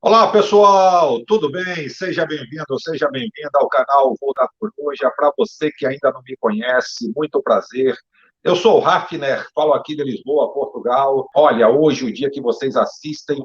Olá, pessoal, tudo bem? Seja bem-vinda ao canal Volta Coruja. Para você que ainda não me conhece, muito prazer. Eu sou o Hafner, falo aqui de Lisboa, Portugal. Olha, hoje o dia que vocês assistem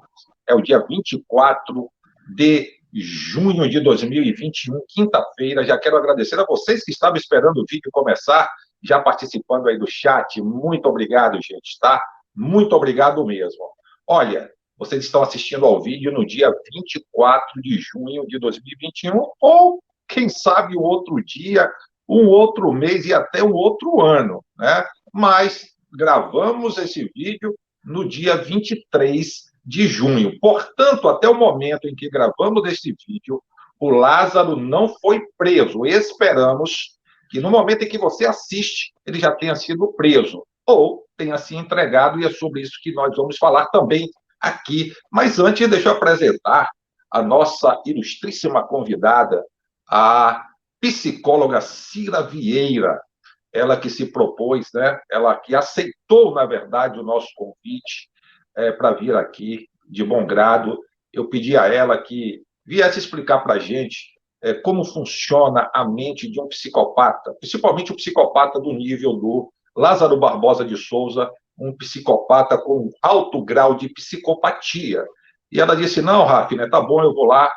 é o dia 24 de junho de 2021, quinta-feira. Já quero agradecer a vocês que estavam esperando o vídeo começar, já participando aí do chat. Muito obrigado, gente, tá? Muito obrigado mesmo. Olha, vocês estão assistindo ao vídeo no dia 24 de junho de 2021, ou, quem sabe, um outro dia, um outro mês e até um outro ano, né? Mas gravamos esse vídeo no dia 23 de junho. Portanto, até o momento em que gravamos esse vídeo, o Lázaro não foi preso. Esperamos que no momento em que você assiste, ele já tenha sido preso ou tenha se entregado, e é sobre isso que nós vamos falar também aqui. Mas antes, deixa eu apresentar a nossa ilustríssima convidada, a psicóloga Cira Vieira, ela que se propôs, né? Ela que aceitou, na verdade, o nosso convite para vir aqui de bom grado. Eu pedi a ela que viesse explicar para a gente como funciona a mente de um psicopata, principalmente o psicopata do nível do Lázaro Barbosa de Souza, um psicopata com alto grau de psicopatia. E ela disse, não, Rafa, né, tá bom, eu vou lá,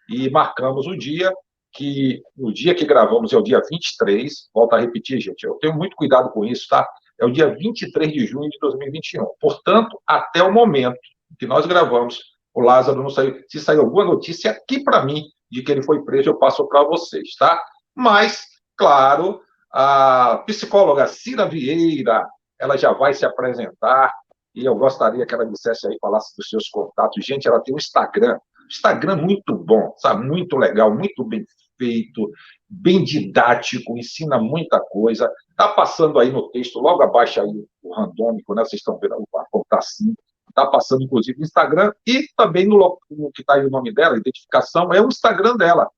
e marcamos o dia, que o dia que gravamos é o dia 23, volto a repetir, gente, eu tenho muito cuidado com isso, tá? É o dia 23 de junho de 2021. Portanto, até o momento que nós gravamos, o Lázaro não saiu. Se sair alguma notícia aqui para mim de que ele foi preso, eu passo para vocês, tá? Mas, claro, a psicóloga Cira Vieira, ela já vai se apresentar, e eu gostaria que ela dissesse aí, falasse dos seus contatos. Gente, ela tem um Instagram muito bom, sabe? Muito legal, muito bem feito, bem didático, ensina muita coisa. Está passando aí no texto, logo abaixo aí o randômico, né? Vocês estão vendo a contar assim. Está passando, inclusive, no Instagram e também no que está aí o nome dela, a identificação, é o Instagram dela,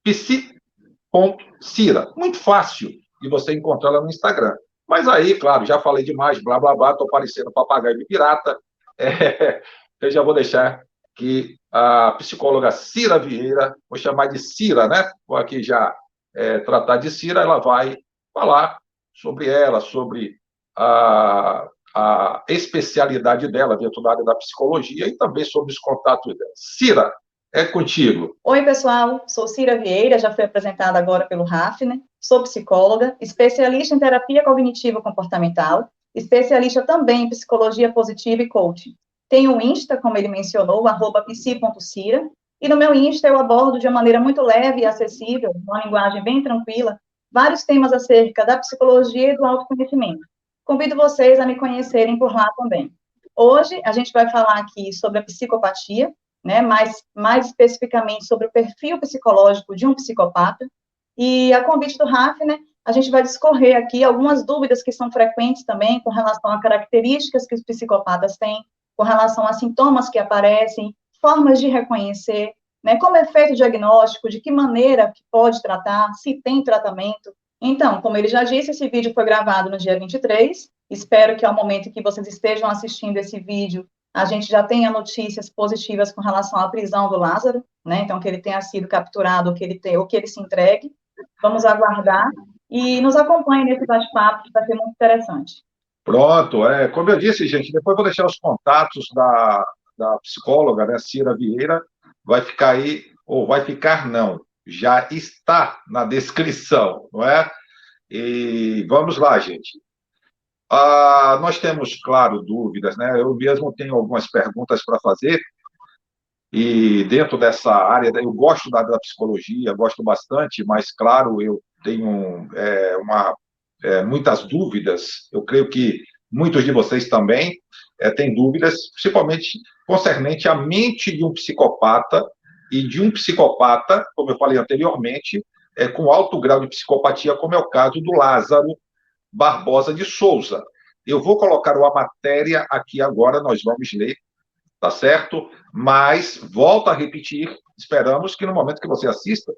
@psi.cira. Muito fácil de você encontrar ela no Instagram. Mas aí, claro, já falei demais, blá, blá, blá, estou parecendo papagaio de pirata. Eu já vou deixar que a psicóloga Cira Vieira, vou chamar de Cira, né? Vou aqui já tratar de Cira, ela vai falar sobre ela, sobre a especialidade dela dentro da área da psicologia e também sobre os contatos dela. Cira, é contigo. Oi, pessoal. Sou Cira Vieira, já fui apresentada agora pelo Hafner. Sou psicóloga, especialista em terapia cognitivo comportamental, especialista também em psicologia positiva e coaching. Tenho um Insta, como ele mencionou, @psi.cira, e no meu Insta eu abordo de uma maneira muito leve e acessível, uma linguagem bem tranquila, vários temas acerca da psicologia e do autoconhecimento. Convido vocês a me conhecerem por lá também. Hoje a gente vai falar aqui sobre a psicopatia, né, mais especificamente sobre o perfil psicológico de um psicopata. E a convite do Raf, né, a gente vai discorrer aqui algumas dúvidas que são frequentes também com relação a características que os psicopatas têm, com relação a sintomas que aparecem, formas de reconhecer, né, como é feito o diagnóstico, de que maneira que pode tratar, se tem tratamento. Então, como ele já disse, esse vídeo foi gravado no dia 23, espero que ao momento que vocês estejam assistindo esse vídeo, a gente já tenha notícias positivas com relação à prisão do Lázaro, né? Então, que ele tenha sido capturado, ou que ele se entregue. Vamos aguardar e nos acompanhe nesse bate-papo, que vai ser muito interessante. Pronto, como eu disse, gente, depois vou deixar os contatos da psicóloga, né, Cira Vieira, vai ficar aí, ou vai ficar não, já está na descrição, não é? E vamos lá, gente. Nós temos, claro, dúvidas, né? Eu mesmo tenho algumas perguntas para fazer, e dentro dessa área, eu gosto da psicologia, gosto bastante, mas, claro, eu tenho muitas dúvidas. Eu creio que muitos de vocês também têm dúvidas, principalmente concernente à mente de um psicopata e de um psicopata, como eu falei anteriormente, com alto grau de psicopatia, como é o caso do Lázaro Barbosa de Souza. Eu vou colocar uma matéria aqui agora, nós vamos ler, tá certo? Mas, volto a repetir, esperamos que no momento que você assista,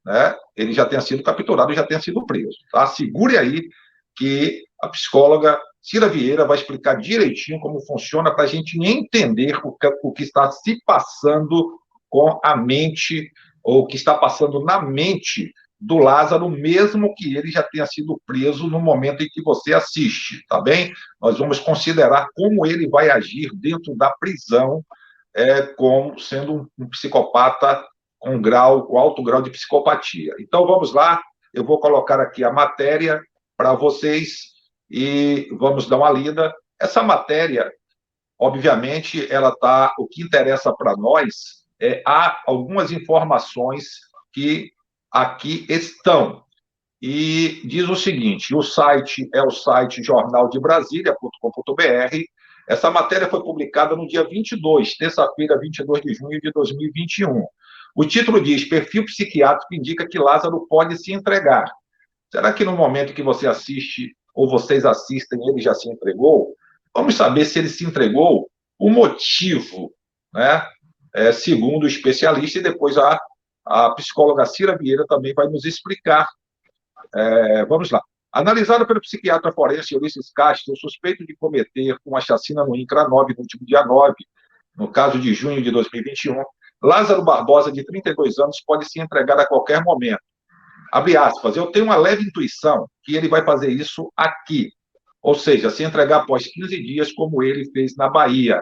né, ele já tenha sido capturado e já tenha sido preso. Tá? Segure aí que a psicóloga Cira Vieira vai explicar direitinho como funciona para a gente entender o que está se passando com a mente, ou o que está passando na mente do Lázaro, mesmo que ele já tenha sido preso no momento em que você assiste, tá bem? Nós vamos considerar como ele vai agir dentro da prisão, como sendo um psicopata com alto grau de psicopatia. Então, vamos lá, eu vou colocar aqui a matéria para vocês e vamos dar uma lida. Essa matéria, obviamente, o que interessa para nós há algumas informações que aqui estão. E diz o seguinte: o site é o site jornaldebrasilia.com.br. Essa matéria foi publicada no dia 22, terça-feira, 22 de junho de 2021. O título diz: perfil psiquiátrico indica que Lázaro pode se entregar. Será que no momento que você assiste, ou vocês assistem, ele já se entregou? Vamos saber se ele se entregou, o motivo, né? Segundo o especialista, e depois a psicóloga Cira Vieira também vai nos explicar. Vamos lá. Analisado pelo psiquiatra forense Ulisses Castro, suspeito de cometer uma chacina no INCRA 9 no último dia 9, no caso de junho de 2021, Lázaro Barbosa, de 32 anos, pode se entregar a qualquer momento. Abre aspas, eu tenho uma leve intuição que ele vai fazer isso aqui, ou seja, se entregar após 15 dias, como ele fez na Bahia.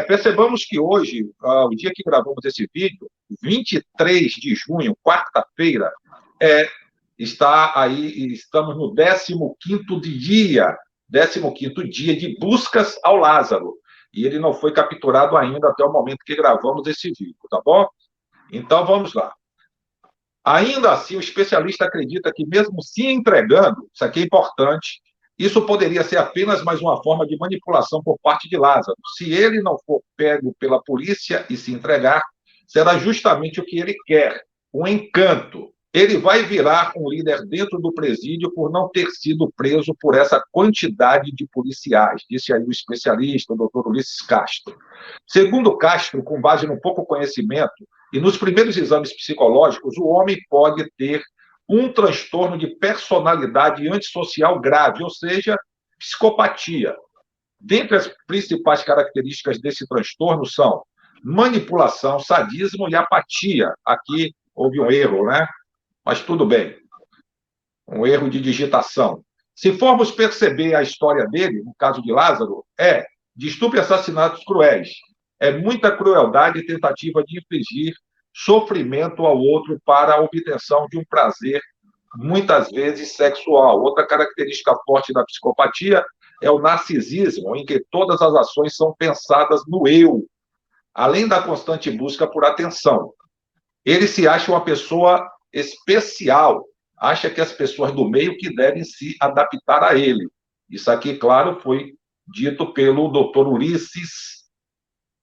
Percebamos que hoje, o dia que gravamos esse vídeo, 23 de junho, quarta-feira, está aí, estamos no 15º dia de buscas ao Lázaro, e ele não foi capturado ainda até o momento que gravamos esse vídeo, tá bom? Então, vamos lá. Ainda assim, o especialista acredita que, mesmo se entregando, isso aqui é importante, isso poderia ser apenas mais uma forma de manipulação por parte de Lázaro. Se ele não for pego pela polícia e se entregar, será justamente o que ele quer, um encanto. Ele vai virar um líder dentro do presídio por não ter sido preso por essa quantidade de policiais, disse aí o especialista, o doutor Ulisses Castro. Segundo Castro, com base no pouco conhecimento e nos primeiros exames psicológicos, o homem pode ter um transtorno de personalidade antissocial grave, ou seja, psicopatia. Dentre as principais características desse transtorno são manipulação, sadismo e apatia. Aqui houve um erro, né? Mas tudo bem. Um erro de digitação. Se formos perceber a história dele, no caso de Lázaro, de estupro e assassinatos cruéis. É muita crueldade e tentativa de infligir sofrimento ao outro para a obtenção de um prazer, muitas vezes sexual. Outra característica forte da psicopatia é o narcisismo, em que todas as ações são pensadas no eu, além da constante busca por atenção. Ele se acha uma pessoa especial, acha que as pessoas do meio que devem se adaptar a ele. Isso aqui, claro, foi dito pelo doutor Ulisses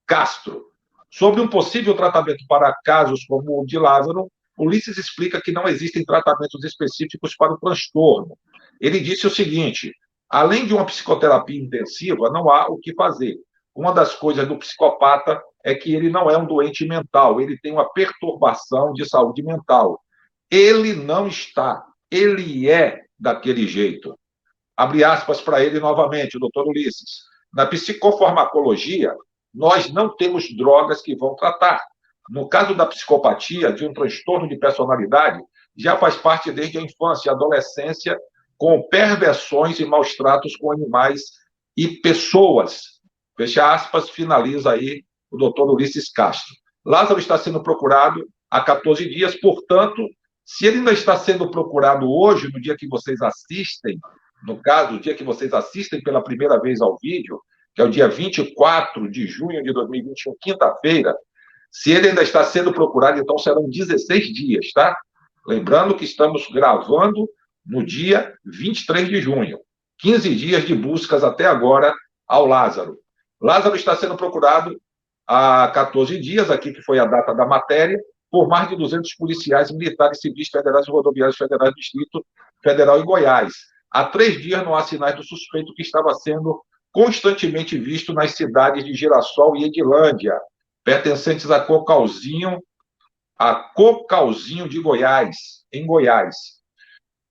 Castro. Sobre um possível tratamento para casos como o de Lázaro, Ulisses explica que não existem tratamentos específicos para o transtorno. Ele disse o seguinte: além de uma psicoterapia intensiva, não há o que fazer. Uma das coisas do psicopata é que ele não é um doente mental, ele tem uma perturbação de saúde mental. Ele não está, ele é daquele jeito. Abre aspas para ele novamente, o doutor Ulisses. Na psicofarmacologia, nós não temos drogas que vão tratar. No caso da psicopatia, de um transtorno de personalidade, já faz parte desde a infância e adolescência, com perversões e maus tratos com animais e pessoas. Fecha aspas, finaliza aí o doutor Ulisses Castro. Lázaro está sendo procurado há 14 dias, portanto, se ele ainda está sendo procurado hoje, no dia que vocês assistem, no caso, o dia que vocês assistem pela primeira vez ao vídeo, que é o dia 24 de junho de 2021, quinta-feira, se ele ainda está sendo procurado, então serão 16 dias, tá? Lembrando que estamos gravando no dia 23 de junho. 15 dias de buscas até agora ao Lázaro. Lázaro está sendo procurado há 14 dias, aqui que foi a data da matéria, por mais de 200 policiais, militares, civis, federais e rodoviários federais do Distrito Federal e Goiás. Há 3 dias não há sinais do suspeito, que estava sendo constantemente visto nas cidades de Girassol e Edilândia, pertencentes a Cocalzinho de Goiás, em Goiás.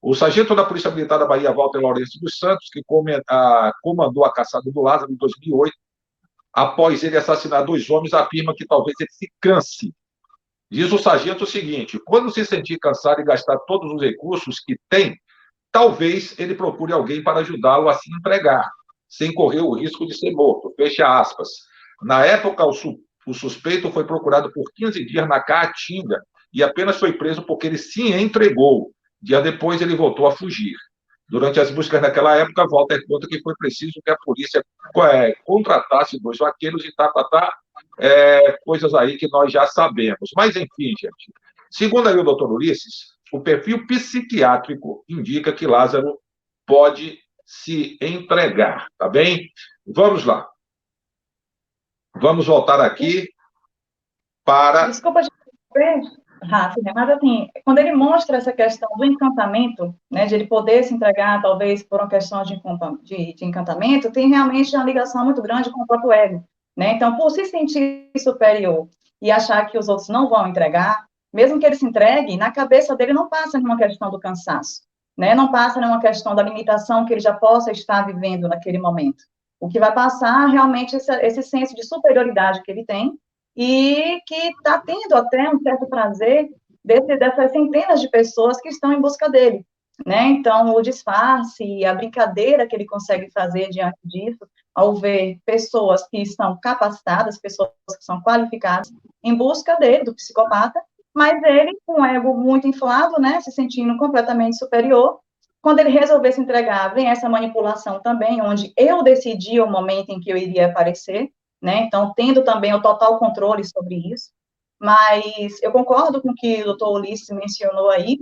O sargento da Polícia Militar da Bahia, Walter Lourenço dos Santos, que comandou a caçada do Lázaro em 2008, após ele assassinar 2 homens, afirma que talvez ele se canse. Diz o sargento o seguinte: quando se sentir cansado e gastar todos os recursos que tem, talvez ele procure alguém para ajudá-lo a se entregar, sem correr o risco de ser morto. Fecha aspas. Na época, o suspeito foi procurado por 15 dias na Caatinga e apenas foi preso porque ele se entregou. Dia depois, ele voltou a fugir. Durante as buscas naquela época, Walter conta que foi preciso que a polícia contratasse 2 vaqueiros e coisas aí que nós já sabemos. Mas, enfim, gente, segundo aí o doutor Ulisses, o perfil psiquiátrico indica que Lázaro pode se entregar, tá bem? Vamos lá. Vamos voltar aqui para... Desculpa te interromper, Rafa, né? Mas assim, quando ele mostra essa questão do encantamento, né, de ele poder se entregar, talvez por uma questão de encantamento, tem realmente uma ligação muito grande com o próprio ego, né? Então, por se sentir superior e achar que os outros não vão entregar, mesmo que ele se entregue, na cabeça dele não passa nenhuma questão do cansaço, né? Não passa nenhuma questão da limitação que ele já possa estar vivendo naquele momento. O que vai passar realmente esse senso de superioridade que ele tem, e que está tendo até um certo prazer dessas centenas de pessoas que estão em busca dele, né? Então, o disfarce, a brincadeira que ele consegue fazer diante disso, ao ver pessoas que estão capacitadas, pessoas que são qualificadas, em busca dele, do psicopata, mas ele, com um ego muito inflado, né, se sentindo completamente superior, quando ele resolver se entregar, vem essa manipulação também, onde eu decidi o momento em que eu iria aparecer, né? Então, tendo também o total controle sobre isso. Mas eu concordo com o que o doutor Ulisses mencionou aí,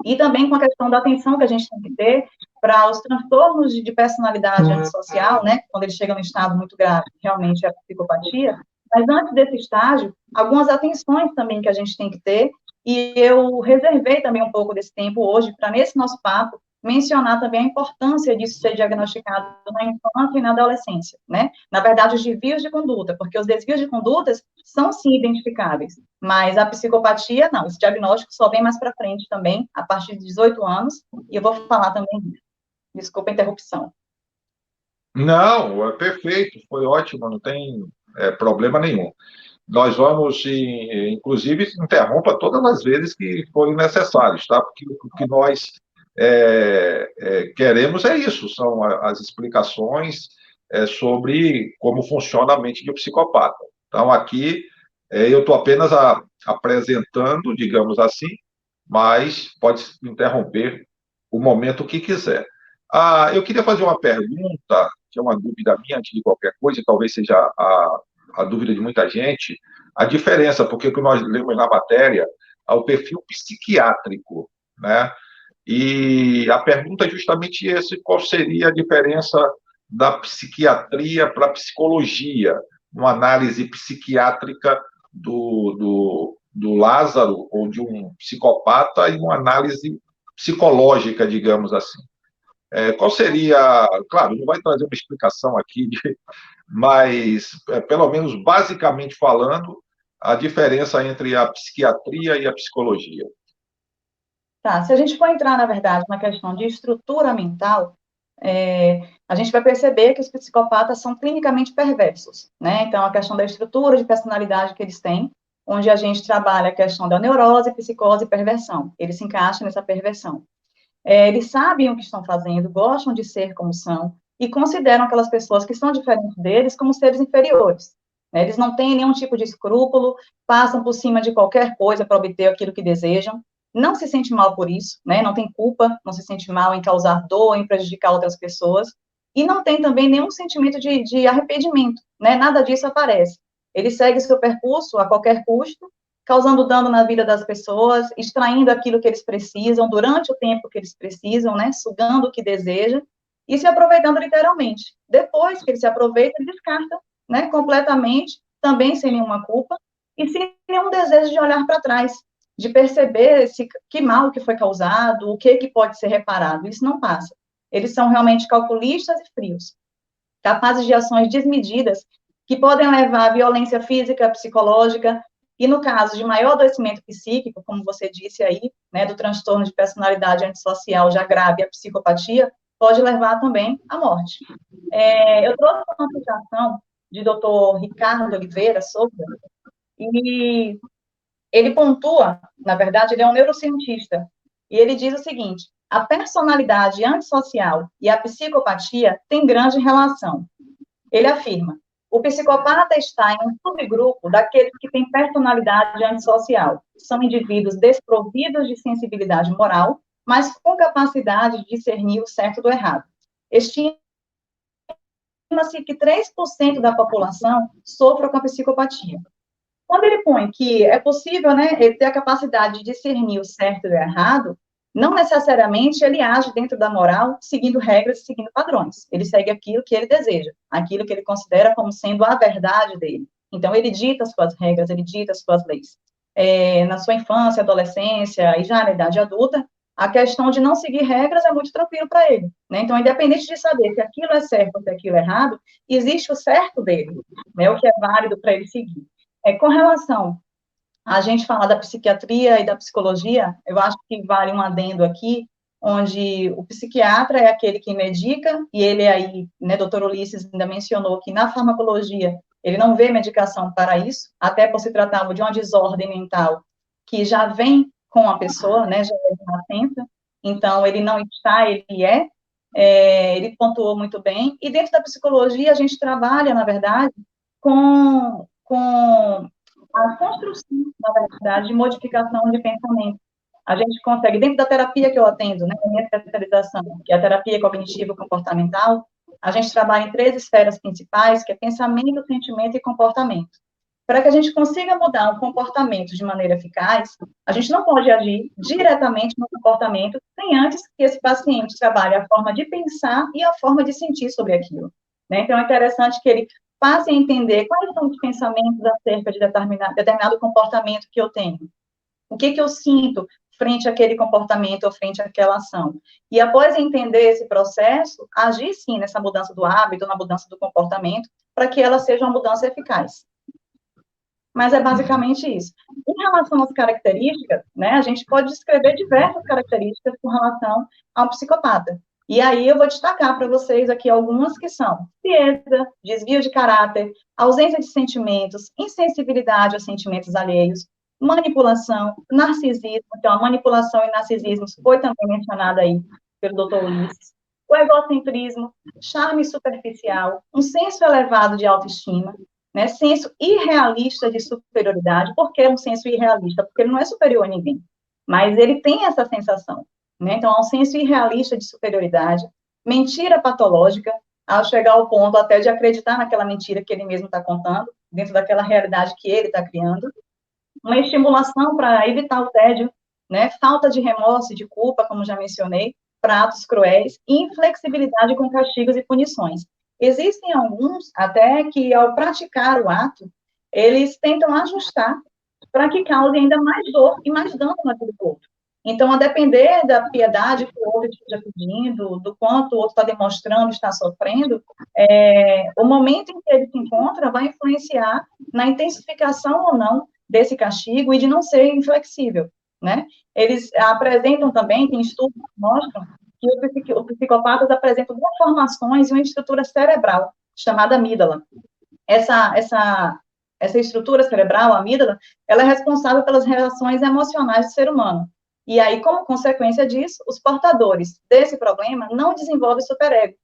e também com a questão da atenção que a gente tem que ter para os transtornos de personalidade antissocial, né? Quando ele chega no estado muito grave, realmente é a psicopatia. Mas antes desse estágio, algumas atenções também que a gente tem que ter, e eu reservei também um pouco desse tempo hoje para, nesse nosso papo, mencionar também a importância disso ser diagnosticado na infância e na adolescência, né? Na verdade, os desvios de conduta, porque os desvios de condutas são sim identificáveis, mas a psicopatia, não, esse diagnóstico só vem mais para frente também, a partir de 18 anos, e eu vou falar também disso. Desculpa a interrupção. Não, é perfeito, foi ótimo, não tem problema nenhum. Nós vamos, inclusive, interrompa todas as vezes que forem necessários, tá? Porque o que nós queremos é isso, são as explicações sobre como funciona a mente de um psicopata. Então, aqui, eu estou apenas apresentando, digamos assim, mas pode interromper o momento que quiser. Eu queria fazer uma pergunta, que é uma dúvida minha antes de qualquer coisa, e talvez seja a dúvida de muita gente, a diferença, porque o que nós lemos na matéria, é o perfil psiquiátrico, né? E a pergunta é justamente essa: qual seria a diferença da psiquiatria para a psicologia, uma análise psiquiátrica do Lázaro, ou de um psicopata, e uma análise psicológica, digamos assim. Qual seria, claro, não vai trazer uma explicação aqui, mas, pelo menos basicamente falando, a diferença entre a psiquiatria e a psicologia? Tá, se a gente for entrar, na verdade, na questão de estrutura mental, a gente vai perceber que os psicopatas são clinicamente perversos, né? Então, a questão da estrutura de personalidade que eles têm, onde a gente trabalha a questão da neurose, psicose e perversão. Eles se encaixam nessa perversão. Eles sabem o que estão fazendo, gostam de ser como são, e consideram aquelas pessoas que são diferentes deles como seres inferiores, né? Eles não têm nenhum tipo de escrúpulo, passam por cima de qualquer coisa para obter aquilo que desejam, não se sente mal por isso, né? Não tem culpa, não se sente mal em causar dor, em prejudicar outras pessoas, e não tem também nenhum sentimento de arrependimento, né? Nada disso aparece. Ele segue seu percurso a qualquer custo, causando dano na vida das pessoas, extraindo aquilo que eles precisam, durante o tempo que eles precisam, né? Sugando o que deseja, e se aproveitando literalmente. Depois que ele se aproveita, ele descarta, né? Completamente, também sem nenhuma culpa, e sem nenhum desejo de olhar para trás, de perceber que mal que foi causado, o que pode ser reparado. Isso não passa. Eles são realmente calculistas e frios, capazes de ações desmedidas que podem levar à violência física, psicológica, E no caso de maior adoecimento psíquico, como você disse aí, né, do transtorno de personalidade antissocial já grave, a psicopatia, pode levar também à morte. Eu trouxe uma aplicação de Dr. Ricardo Oliveira Souza, e ele pontua, na verdade, ele é um neurocientista, e ele diz o seguinte: a personalidade antissocial e a psicopatia têm grande relação. Ele afirma: o psicopata está em um subgrupo daqueles que têm personalidade antissocial. São indivíduos desprovidos de sensibilidade moral, mas com capacidade de discernir o certo do errado. Estima-se que 3% da população sofra com a psicopatia. Quando ele põe que é possível, né, ele ter a capacidade de discernir o certo e o errado, não necessariamente ele age dentro da moral, seguindo regras e seguindo padrões. Ele segue aquilo que ele deseja, aquilo que ele considera como sendo a verdade dele. Então, ele dita as suas regras, ele dita as suas leis. Na sua infância, adolescência e já na idade adulta, a questão de não seguir regras é muito tranquilo para ele, né? Então, independente de saber se aquilo é certo ou se aquilo é errado, existe o certo dele, né? O que é válido para ele seguir. Com relação a gente falar da psiquiatria e da psicologia, eu acho que vale um adendo aqui, onde o psiquiatra é aquele que medica, e ele aí, né, doutor Ulisses ainda mencionou que na farmacologia ele não vê medicação para isso, até por se tratar de uma desordem mental que já vem com a pessoa, né, já é de nascença, então ele não está, ele ele pontuou muito bem, e dentro da psicologia a gente trabalha, na verdade, com a construção, na verdade, de modificação de pensamento. A gente consegue, dentro da terapia que eu atendo, né, a minha especialização, que é a terapia cognitivo-comportamental, a gente trabalha em 3 esferas principais, que é pensamento, sentimento e comportamento. Para que a gente consiga mudar um comportamento de maneira eficaz, a gente não pode agir diretamente no comportamento sem antes que esse paciente trabalhe a forma de pensar e a forma de sentir sobre aquilo, né? Então, é interessante que ele passe a entender quais são os pensamentos acerca de determinado comportamento que eu tenho. O que eu sinto frente àquele comportamento ou frente àquela ação. E após entender esse processo, agir sim nessa mudança do hábito, na mudança do comportamento, para que ela seja uma mudança eficaz. Mas é basicamente isso. Em relação às características, né, a gente pode descrever diversas características com relação ao psicopata. E aí eu vou destacar para vocês aqui algumas que são frieza, desvio de caráter, ausência de sentimentos, insensibilidade aos sentimentos alheios, manipulação, narcisismo, então a manipulação e narcisismo foi também mencionada aí pelo Dr. Ulisses, o egocentrismo, charme superficial, um senso elevado de autoestima, né, senso irrealista de superioridade. Por que um senso irrealista? Porque ele não é superior a ninguém, mas ele tem essa sensação, né? Então, há um senso irrealista de superioridade, mentira patológica, ao chegar ao ponto até de acreditar naquela mentira que ele mesmo está contando, dentro daquela realidade que ele está criando, uma estimulação para evitar o tédio, né? Falta de remorso e de culpa, como já mencionei, para atos cruéis, e inflexibilidade com castigos e punições. Existem alguns, até, que ao praticar o ato, eles tentam ajustar para que cause ainda mais dor e mais dano na vida do outro. Então, a depender da piedade que o outro esteja pedindo, do quanto o outro está demonstrando, está sofrendo, o momento em que ele se encontra vai influenciar na intensificação ou não desse castigo e de não ser inflexível, né? Eles apresentam também, tem estudos que mostram que os psicopatas apresentam deformações e uma estrutura cerebral chamada amígdala. Essa estrutura cerebral, a amígdala, ela é responsável pelas relações emocionais do ser humano. E aí, como consequência disso, os portadores desse problema não desenvolvem superego.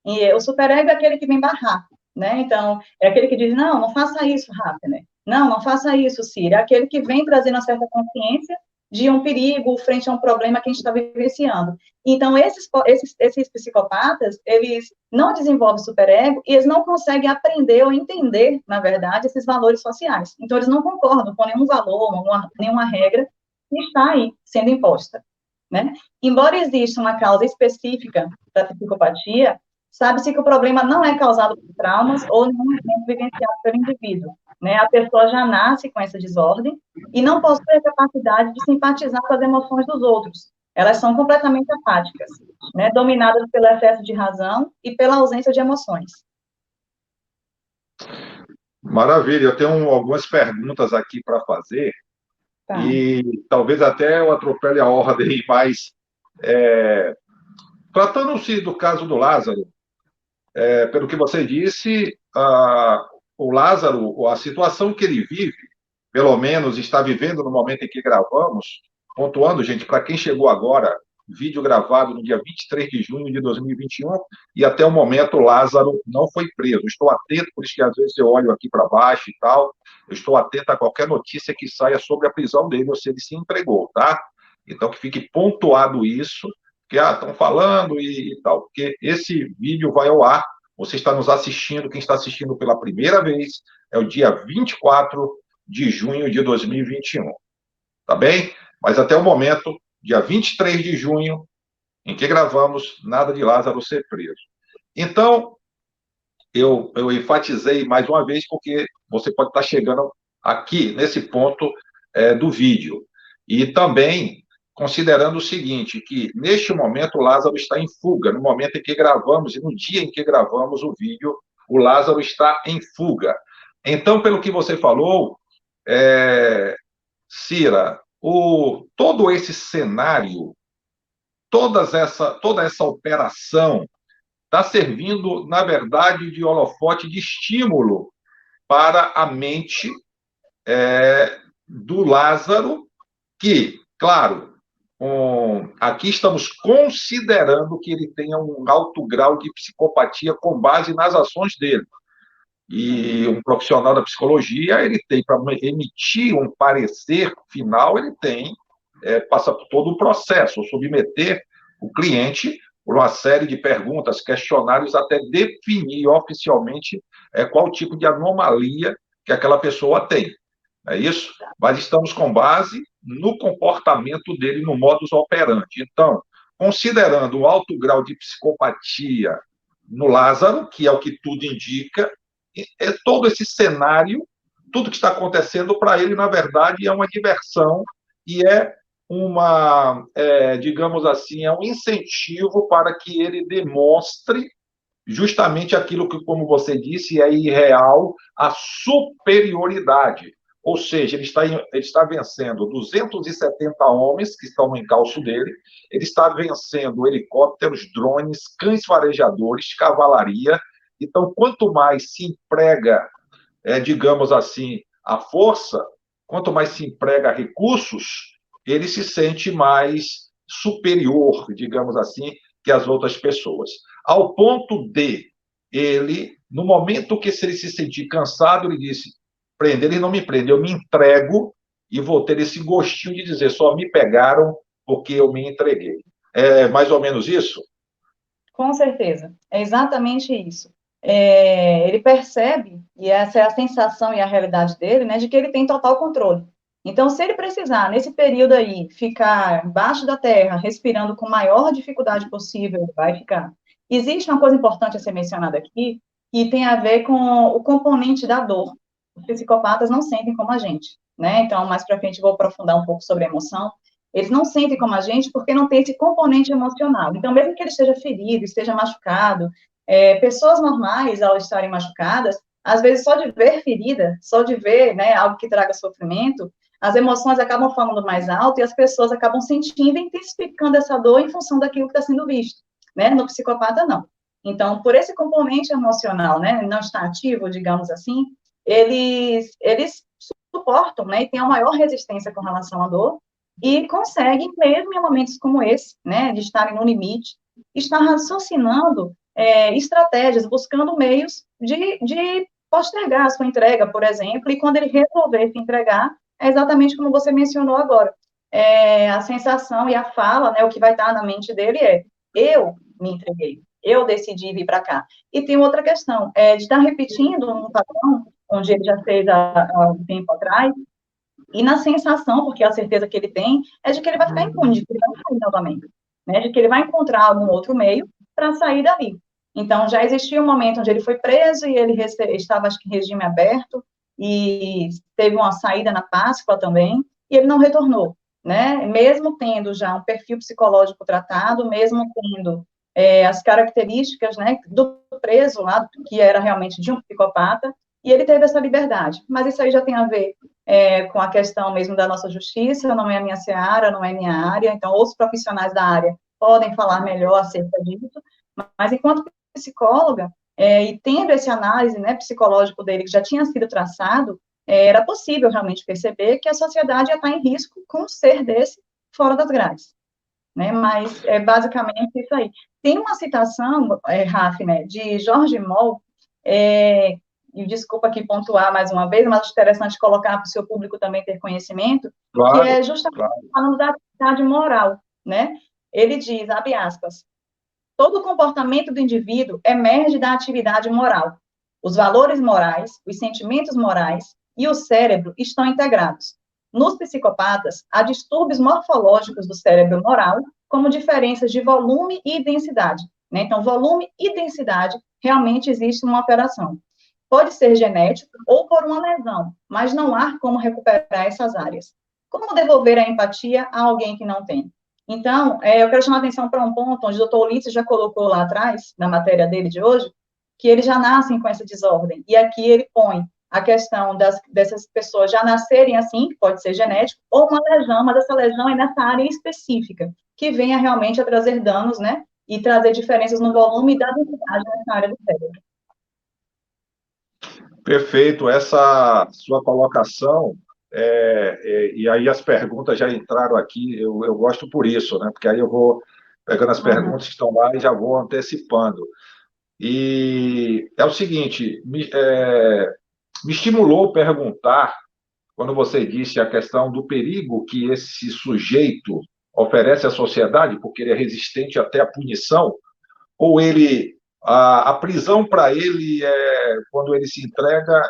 E o superego é aquele que vem barrar, né? Então, é aquele que diz, não faça isso, Hafner. Não faça isso, Cira. É aquele que vem trazendo uma certa consciência de um perigo frente a um problema que a gente está vivenciando. Então, esses psicopatas, eles não desenvolvem superego e eles não conseguem aprender ou entender, na verdade, esses valores sociais. Então, eles não concordam com nenhum valor, nenhuma regra que está aí sendo imposta, né? Embora exista uma causa específica da psicopatia, sabe-se que o problema não é causado por traumas ou nenhum evento vivenciado pelo indivíduo, né? A pessoa já nasce com essa desordem e não possui a capacidade de simpatizar com as emoções dos outros. Elas são completamente apáticas, né? Dominadas pelo excesso de razão e pela ausência de emoções. Maravilha, eu tenho algumas perguntas aqui para fazer Tá. e talvez até eu atropele a ordem, mas tratando-se do caso do Lázaro, pelo que você disse, o Lázaro, a situação que ele vive, pelo menos está vivendo no momento em que gravamos, pontuando, gente, para quem chegou agora, vídeo gravado no dia 23 de junho de 2021, e até o momento o Lázaro não foi preso. Estou atento, por isso que às vezes eu olho aqui para baixo e tal, eu estou atento a qualquer notícia que saia sobre a prisão dele, ou se ele se entregou, tá? Então, que fique pontuado isso, que estão falando e tal, porque esse vídeo vai ao ar, você está nos assistindo, quem está assistindo pela primeira vez, é o dia 24 de junho de 2021, tá bem? Mas até o momento, dia 23 de junho, em que gravamos, nada de Lázaro ser preso. Então, eu enfatizei mais uma vez, porque você pode estar chegando aqui, nesse ponto do vídeo. E também considerando o seguinte, que neste momento o Lázaro está em fuga, no momento em que gravamos, e no dia em que gravamos o vídeo, o Lázaro está em fuga. Então, pelo que você falou, Cira, todo esse cenário, toda essa operação está servindo, na verdade, de holofote, de estímulo para a mente do Lázaro, que, claro, aqui estamos considerando que ele tenha um alto grau de psicopatia com base nas ações dele. E um profissional da psicologia, ele tem, para emitir um parecer final, ele tem, passa por todo o processo, submeter o cliente por uma série de perguntas, questionários, até definir oficialmente qual tipo de anomalia que aquela pessoa tem. É isso? Mas estamos com base no comportamento dele, no modus operandi. Então, considerando o alto grau de psicopatia no Lázaro, que é o que tudo indica, todo esse cenário, tudo que está acontecendo para ele, na verdade, é uma diversão e digamos assim, é um incentivo para que ele demonstre justamente aquilo que, como você disse, é irreal, a superioridade. Ou seja, ele está vencendo 270 homens que estão no encalço dele, ele está vencendo helicópteros, drones, cães farejadores, cavalaria. Então, quanto mais se emprega, digamos assim, a força, quanto mais se emprega recursos, ele se sente mais superior, digamos assim, que as outras pessoas. Ao ponto de ele, no momento que ele se sentir cansado, ele disse: prende, ele não me prende, eu me entrego e vou ter esse gostinho de dizer: só me pegaram porque eu me entreguei. É mais ou menos isso? Com certeza, é exatamente isso. Ele percebe, e essa é a sensação e a realidade dele, né, de que ele tem total controle. Então, se ele precisar, nesse período aí, ficar embaixo da terra, respirando com a maior dificuldade possível, ele vai ficar. Existe uma coisa importante a ser mencionada aqui, que tem a ver com o componente da dor. Os psicopatas não sentem como a gente, né? Então, mais para frente, vou aprofundar um pouco sobre a emoção. Eles não sentem como a gente porque não tem esse componente emocional. Então, mesmo que ele esteja ferido, esteja machucado, pessoas normais, ao estarem machucadas, às vezes só de ver ferida, só de ver, né, algo que traga sofrimento, as emoções acabam falando mais alto e as pessoas acabam sentindo e intensificando essa dor em função daquilo que está sendo visto, né? No psicopata, não. Então, por esse componente emocional, né, não está ativo, digamos assim, eles suportam, né, e têm a maior resistência com relação à dor, e conseguem, mesmo em momentos como esse, né, de estarem no limite, estar raciocinando estratégias, buscando meios de postergar a sua entrega, por exemplo, e quando ele resolver se entregar, é exatamente como você mencionou agora. A sensação e a fala, né, o que vai estar na mente dele é: eu me entreguei, eu decidi vir para cá. E tem outra questão, de estar repetindo um padrão, onde ele já fez há um tempo atrás, e na sensação, porque a certeza que ele tem é de que ele vai ficar impune, de que ele vai sair novamente, né? De que ele vai encontrar algum outro meio para sair dali. Então, já existia um momento onde ele foi preso e ele estava, acho que, em regime aberto, e teve uma saída na Páscoa também, e ele não retornou, né? Mesmo tendo já um perfil psicológico tratado, mesmo tendo as características, né, do preso lá, que era realmente de um psicopata, e ele teve essa liberdade. Mas isso aí já tem a ver com a questão mesmo da nossa justiça, não é a minha seara, não é a minha área, então outros profissionais da área podem falar melhor acerca disso, mas enquanto psicóloga, e tendo esse análise, né, psicológico dele, que já tinha sido traçado, era possível realmente perceber que a sociedade ia estar em risco com um ser desse fora das grades, né, mas é basicamente isso aí. Tem uma citação, Raf, né, de Jorge Moll, e desculpa aqui pontuar mais uma vez, mas é interessante colocar para o seu público também ter conhecimento, que Claro, é justamente claro. falando da atividade moral, né, ele diz, abre aspas, todo comportamento do indivíduo emerge da atividade moral. Os valores morais, os sentimentos morais e o cérebro estão integrados. Nos psicopatas, há distúrbios morfológicos do cérebro moral, como diferenças de volume e densidade, né? Então, volume e densidade, realmente existe uma alteração. Pode ser genético ou por uma lesão, mas não há como recuperar essas áreas. Como devolver a empatia a alguém que não tem? Então, eu quero chamar a atenção para um ponto onde o doutor Ulisses já colocou lá atrás, na matéria dele de hoje, que eles já nascem com essa desordem. E aqui ele põe a questão dessas pessoas já nascerem assim, que pode ser genético, ou uma lesão, mas essa lesão é nessa área específica, que venha realmente a trazer danos, né? E trazer diferenças no volume e da densidade nessa área do cérebro. Perfeito, essa sua colocação, e aí as perguntas já entraram aqui, eu gosto por isso, né? Porque aí eu vou pegando as perguntas que estão lá e já vou antecipando. E é o seguinte, me estimulou perguntar, quando você disse a questão do perigo que esse sujeito oferece à sociedade, porque ele é resistente até à punição, ou a prisão para ele quando ele se entrega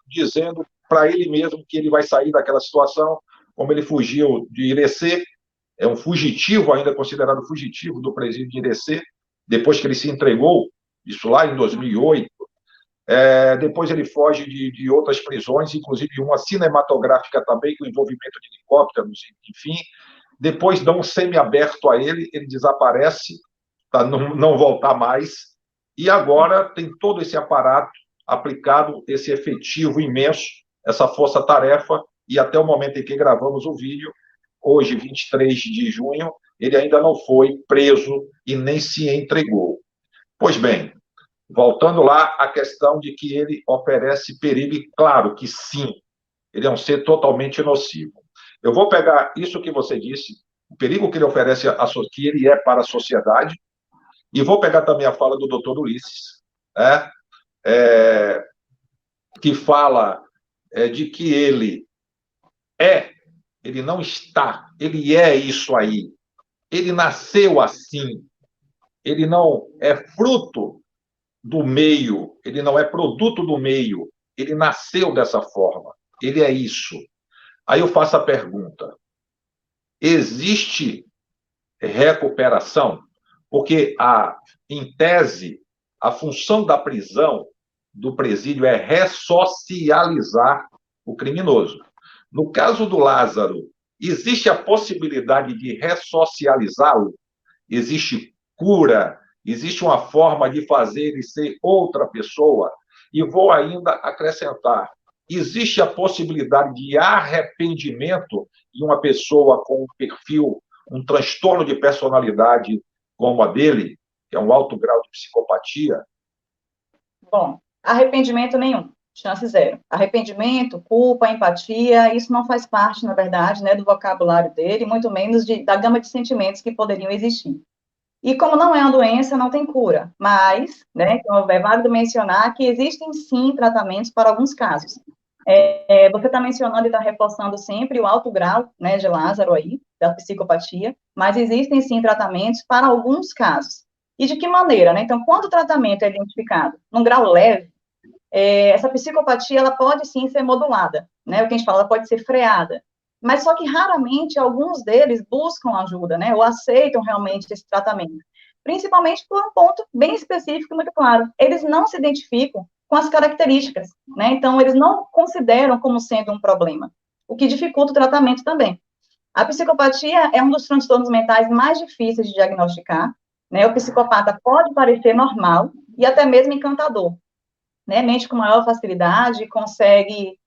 dizendo para ele mesmo que ele vai sair daquela situação, como ele fugiu de Irecê, é um fugitivo, ainda considerado fugitivo do presídio de Irecê, depois que ele se entregou, isso lá em 2008. Depois ele foge de outras prisões, inclusive uma cinematográfica também, com envolvimento de helicópteros, enfim. Depois dão um semiaberto a ele, ele desaparece, para não voltar mais. E agora tem todo esse aparato aplicado, esse efetivo imenso, essa força-tarefa, e até o momento em que gravamos o vídeo, hoje, 23 de junho, ele ainda não foi preso e nem se entregou. Pois bem, voltando lá à questão de que ele oferece perigo, e claro que sim, ele é um ser totalmente nocivo. Eu vou pegar isso que você disse, o perigo que ele oferece, que ele é para a sociedade, e vou pegar também a fala do doutor Ulisses, né, que fala de que ele não está, ele é isso aí, ele nasceu assim, ele não é fruto do meio, ele não é produto do meio, ele nasceu dessa forma, ele é isso. Aí eu faço a pergunta, existe recuperação? Porque, em tese, a função da prisão, do presídio, é ressocializar o criminoso. No caso do Lázaro, existe a possibilidade de ressocializá-lo? Existe cura? Existe uma forma de fazer ele ser outra pessoa? E vou ainda acrescentar, existe a possibilidade de arrependimento em uma pessoa com um perfil, um transtorno de personalidade como a dele, que é um alto grau de psicopatia? Bom, arrependimento nenhum, chance zero. Arrependimento, culpa, empatia, isso não faz parte, na verdade, né, do vocabulário dele, muito menos da gama de sentimentos que poderiam existir. E como não é uma doença, não tem cura, mas, né, então é válido mencionar que existem sim tratamentos para alguns casos. Você está mencionando e está reforçando sempre o alto grau, né, de Lázaro aí, da psicopatia, mas existem sim tratamentos para alguns casos. E de que maneira, né? Então, quando o tratamento é identificado num grau leve, essa psicopatia, ela pode sim ser modulada, né? O que a gente fala, ela pode ser freada. Mas só que raramente alguns deles buscam ajuda, né? Ou aceitam realmente esse tratamento. Principalmente por um ponto bem específico e muito claro. Eles não se identificam com as características, né? Então, eles não consideram como sendo um problema, o que dificulta o tratamento também. A psicopatia é um dos transtornos mentais mais difíceis de diagnosticar, né? O psicopata pode parecer normal e até mesmo encantador, né, mente com maior facilidade, consegue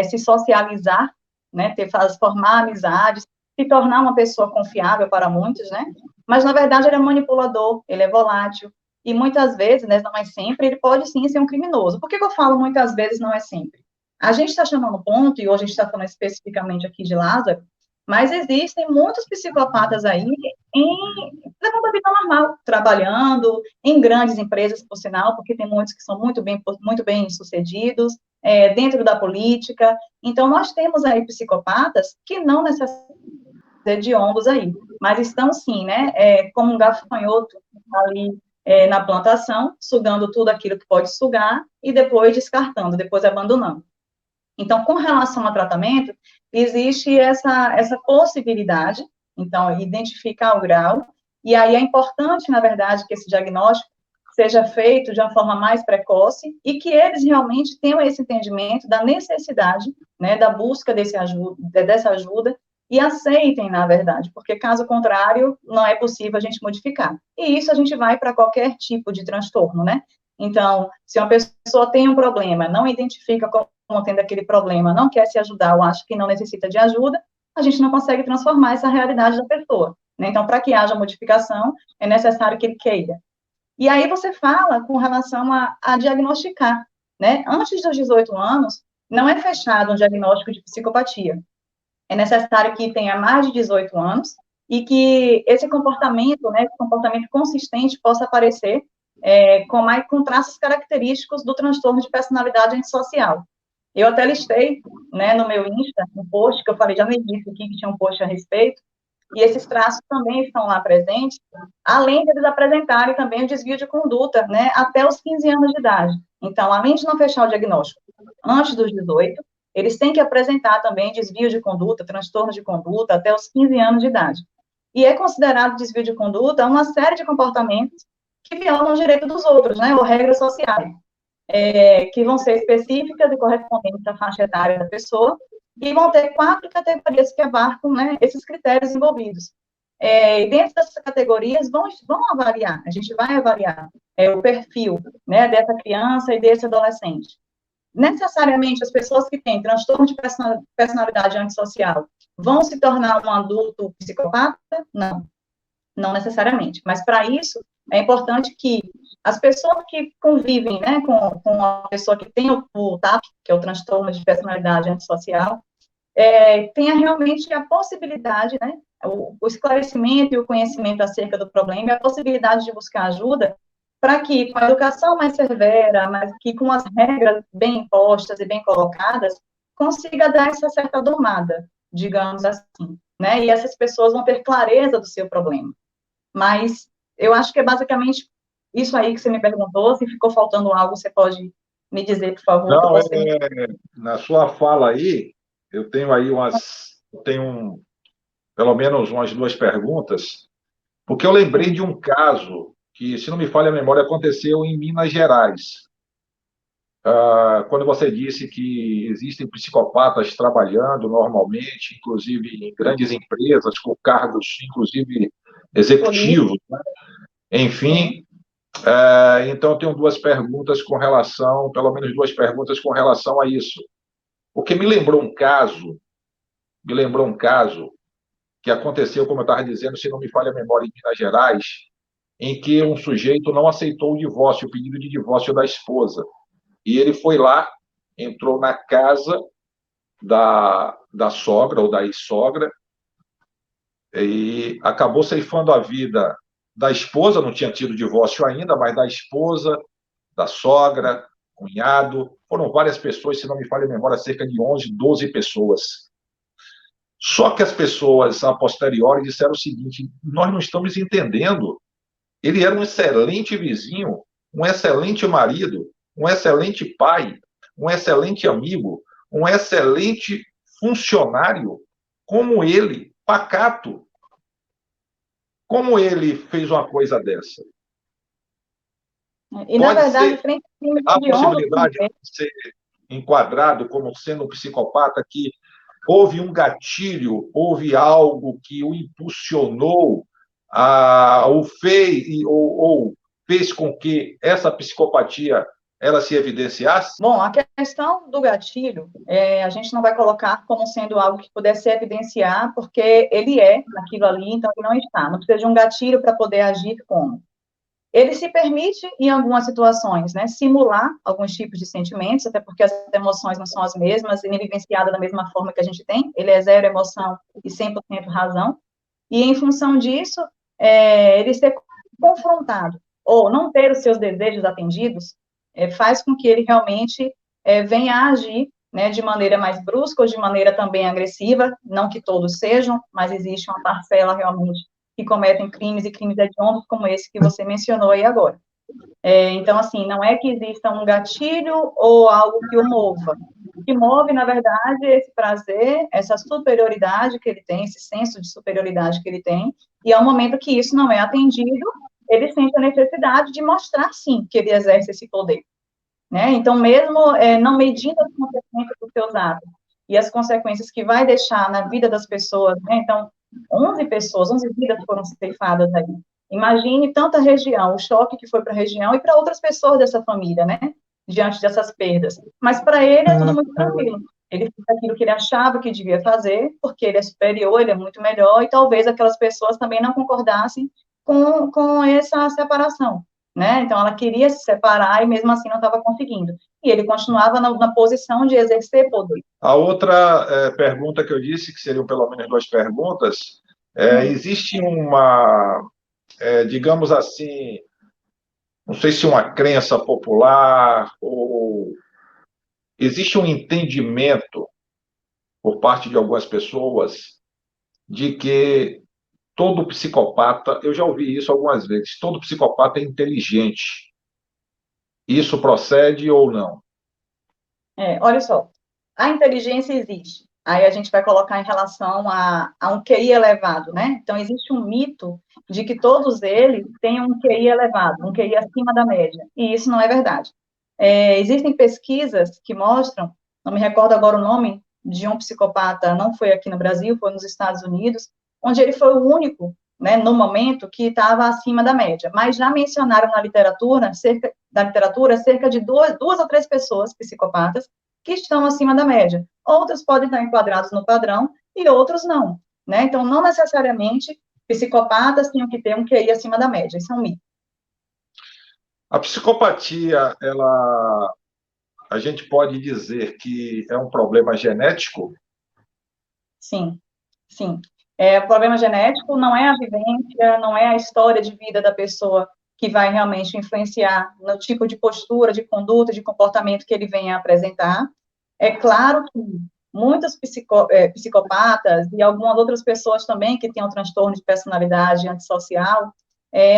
se socializar, né, formar amizades, se tornar uma pessoa confiável para muitos, né, mas, na verdade, ele é manipulador, ele é volátil, e muitas vezes, né, não é sempre, ele pode sim ser um criminoso. Por que eu falo muitas vezes não é sempre? A gente está chamando ponto, e hoje a gente está falando especificamente aqui de Lázaro, mas existem muitos psicopatas aí levando a vida normal, trabalhando em grandes empresas, por sinal, porque tem muitos que são muito bem sucedidos, dentro da política. Então, nós temos aí psicopatas que não necessariamente hediondos aí, mas estão sim, né, como um gafanhoto ali na plantação, sugando tudo aquilo que pode sugar e depois descartando, depois abandonando. Então, com relação ao tratamento, existe essa possibilidade, então, identificar o grau, e aí é importante, na verdade, que esse diagnóstico seja feito de uma forma mais precoce e que eles realmente tenham esse entendimento da necessidade, né, da busca dessa ajuda e aceitem, na verdade, porque caso contrário, não é possível a gente modificar. E isso a gente vai para qualquer tipo de transtorno, né? Então, se uma pessoa tem um problema, não identifica como tendo aquele problema, não quer se ajudar ou acha que não necessita de ajuda, a gente não consegue transformar essa realidade da pessoa. Né? Então, para que haja modificação, é necessário que ele queira. E aí você fala com relação a diagnosticar. Né? Antes dos 18 anos, não é fechado um diagnóstico de psicopatia. É necessário que tenha mais de 18 anos e que esse comportamento, né, esse comportamento consistente possa aparecer com traços característicos do transtorno de personalidade antissocial. Eu até listei, né, no meu Insta, um post que eu falei, já me disse aqui que tinha um post a respeito, e esses traços também estão lá presentes, além de eles apresentarem também o desvio de conduta, né, até os 15 anos de idade. Então, além de não fechar o diagnóstico antes dos 18, eles têm que apresentar também desvio de conduta, transtorno de conduta, até os 15 anos de idade. E é considerado desvio de conduta uma série de comportamentos que violam o direito dos outros, né, ou regras sociais, que vão ser específicas e correspondentes à faixa etária da pessoa, e vão ter 4 categorias que abarcam, né, esses critérios envolvidos. E dentro dessas categorias, vão avaliar, a gente vai avaliar o perfil, né, dessa criança e desse adolescente. Necessariamente, as pessoas que têm transtorno de personalidade antissocial vão se tornar um adulto psicopata? Não, não necessariamente. Mas, para isso, é importante que as pessoas que convivem, né, com a pessoa que tem o TAP, que é o transtorno de personalidade antissocial, tenha realmente a possibilidade, né, o esclarecimento e o conhecimento acerca do problema e a possibilidade de buscar ajuda para que, com a educação mais severa, mas que com as regras bem impostas e bem colocadas, consiga dar essa certa domada, digamos assim, né? E essas pessoas vão ter clareza do seu problema. Mas eu acho que é basicamente isso aí que você me perguntou. Se ficou faltando algo, você pode me dizer, por favor, que Não, você... na sua fala aí, eu tenho aí pelo menos umas duas perguntas, porque eu lembrei de um caso que, se não me falha a memória, aconteceu em Minas Gerais. Quando você disse que existem psicopatas trabalhando normalmente, inclusive em grandes empresas, com cargos, inclusive, executivos, né? Enfim, então eu tenho duas perguntas com relação, pelo menos duas perguntas com relação a isso. Porque me lembrou um caso que aconteceu, como eu estava dizendo, se não me falha a memória, em Minas Gerais, em que um sujeito não aceitou o pedido de divórcio da esposa. E ele foi lá, entrou na casa da sogra ou da ex-sogra e acabou ceifando a vida da esposa, não tinha tido divórcio ainda, mas da esposa, da sogra, cunhado, foram várias pessoas, se não me falha a memória, cerca de 11, 12 pessoas. Só que as pessoas, a posteriori, disseram o seguinte: nós não estamos entendendo. Ele era um excelente vizinho, um excelente marido, um excelente pai, um excelente amigo, um excelente funcionário, como ele, pacato. Como ele fez uma coisa dessa? E, na Pode verdade, ser frente a crime a hediondo, possibilidade de ser enquadrado como sendo um psicopata que houve um gatilho, houve algo que o impulsionou, ou fez com que essa psicopatia ela se evidenciasse? Bom, a questão do gatilho, a gente não vai colocar como sendo algo que pudesse evidenciar, porque ele é naquilo ali, então ele não está. Não precisa de um gatilho para poder agir como. Ele se permite, em algumas situações, né, simular alguns tipos de sentimentos, até porque as emoções não são as mesmas, e nem vivenciada da mesma forma que a gente tem, ele é zero emoção e 100% razão, e em função disso, ele ser confrontado, ou não ter os seus desejos atendidos, faz com que ele realmente venha a agir, né, de maneira mais brusca ou de maneira também agressiva, não que todos sejam, mas existe uma parcela realmente que cometem crimes e crimes hediondos como esse que você mencionou aí agora. Então, assim, não é que exista um gatilho ou algo que o mova. O que move, na verdade, é esse prazer, essa superioridade que ele tem, esse senso de superioridade que ele tem, e ao momento que isso não é atendido, ele sente a necessidade de mostrar, sim, que ele exerce esse poder. Né? Então, mesmo não medindo as consequências dos seus atos e as consequências que vai deixar na vida das pessoas, né? Então, 11 pessoas, 11 vidas foram ceifadas aí. Imagine tanta região, o choque que foi para a região e para outras pessoas dessa família, né? Diante dessas perdas. Mas para ele é tudo muito tranquilo. Ele fez aquilo que ele achava que devia fazer, porque ele é superior, ele é muito melhor, e talvez aquelas pessoas também não concordassem com essa separação. Né? Então, ela queria se separar e mesmo assim não estava conseguindo. E ele continuava na posição de exercer poder. A outra pergunta que eu disse, que seriam pelo menos duas perguntas, existe uma, digamos assim, não sei se uma crença popular ou existe um entendimento por parte de algumas pessoas de que todo psicopata, eu já ouvi isso algumas vezes, todo psicopata é inteligente. Isso procede ou não? Olha só, a inteligência existe. Aí a gente vai colocar em relação a um QI elevado, né? Então, existe um mito de que todos eles têm um QI elevado, um QI acima da média. E isso não é verdade. Existem pesquisas que mostram, não me recordo agora o nome de um psicopata, não foi aqui no Brasil, foi nos Estados Unidos, onde ele foi o único, né, no momento, que estava acima da média. Mas já mencionaram na literatura, cerca de duas ou três pessoas psicopatas que estão acima da média. Outros podem estar enquadrados no padrão e outros não, né? Então, não necessariamente psicopatas tenham que ter um QI acima da média, isso é um mito. A psicopatia, a gente pode dizer que é um problema genético? Sim, sim. O problema genético não é a vivência, não é a história de vida da pessoa que vai realmente influenciar no tipo de postura, de conduta, de comportamento que ele venha a apresentar. É claro que muitos psicopatas e algumas outras pessoas também que têm um transtorno de personalidade antissocial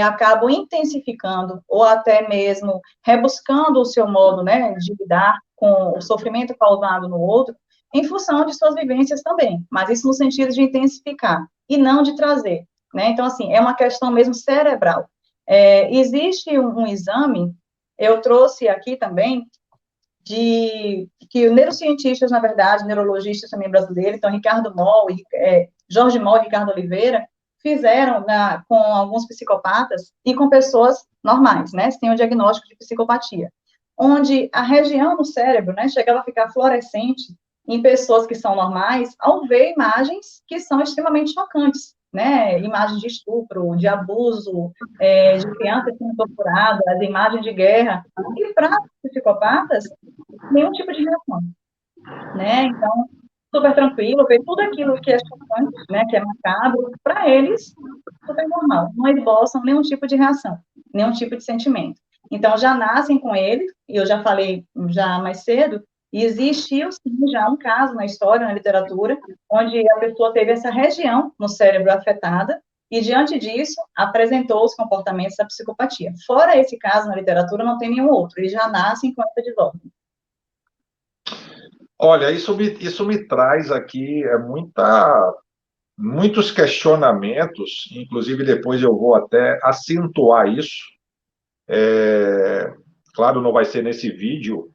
acabam intensificando ou até mesmo rebuscando o seu modo, né, de lidar com o sofrimento causado no outro, em função de suas vivências também, mas isso no sentido de intensificar e não de trazer, né? Então, assim, é uma questão mesmo cerebral. Existe um exame, eu trouxe aqui também, de que neurocientistas, na verdade, neurologistas também brasileiros, então Ricardo Moll, Jorge Moll e Ricardo Oliveira, fizeram com alguns psicopatas e com pessoas normais, né, sem o diagnóstico de psicopatia, onde a região no cérebro, né, chegava a ficar fluorescente em pessoas que são normais, ao ver imagens que são extremamente chocantes, né, imagens de estupro, de abuso, de crianças sendo torturadas, imagens de guerra, e para psicopatas, nenhum tipo de reação, né? Então, super tranquilo, ver tudo aquilo que é chocante, né, que é macabro, para eles, super normal. Não esboçam nenhum tipo de reação, nenhum tipo de sentimento. Então, já nascem com ele, e eu já falei já mais cedo, e existiu, sim, já um caso na história, na literatura, onde a pessoa teve essa região no cérebro afetada, e, diante disso, apresentou os comportamentos da psicopatia. Fora esse caso na literatura, não tem nenhum outro, eles já nascem com essa desordem. Olha, isso me traz aqui muitos questionamentos, inclusive depois eu vou até acentuar isso. Claro, não vai ser nesse vídeo,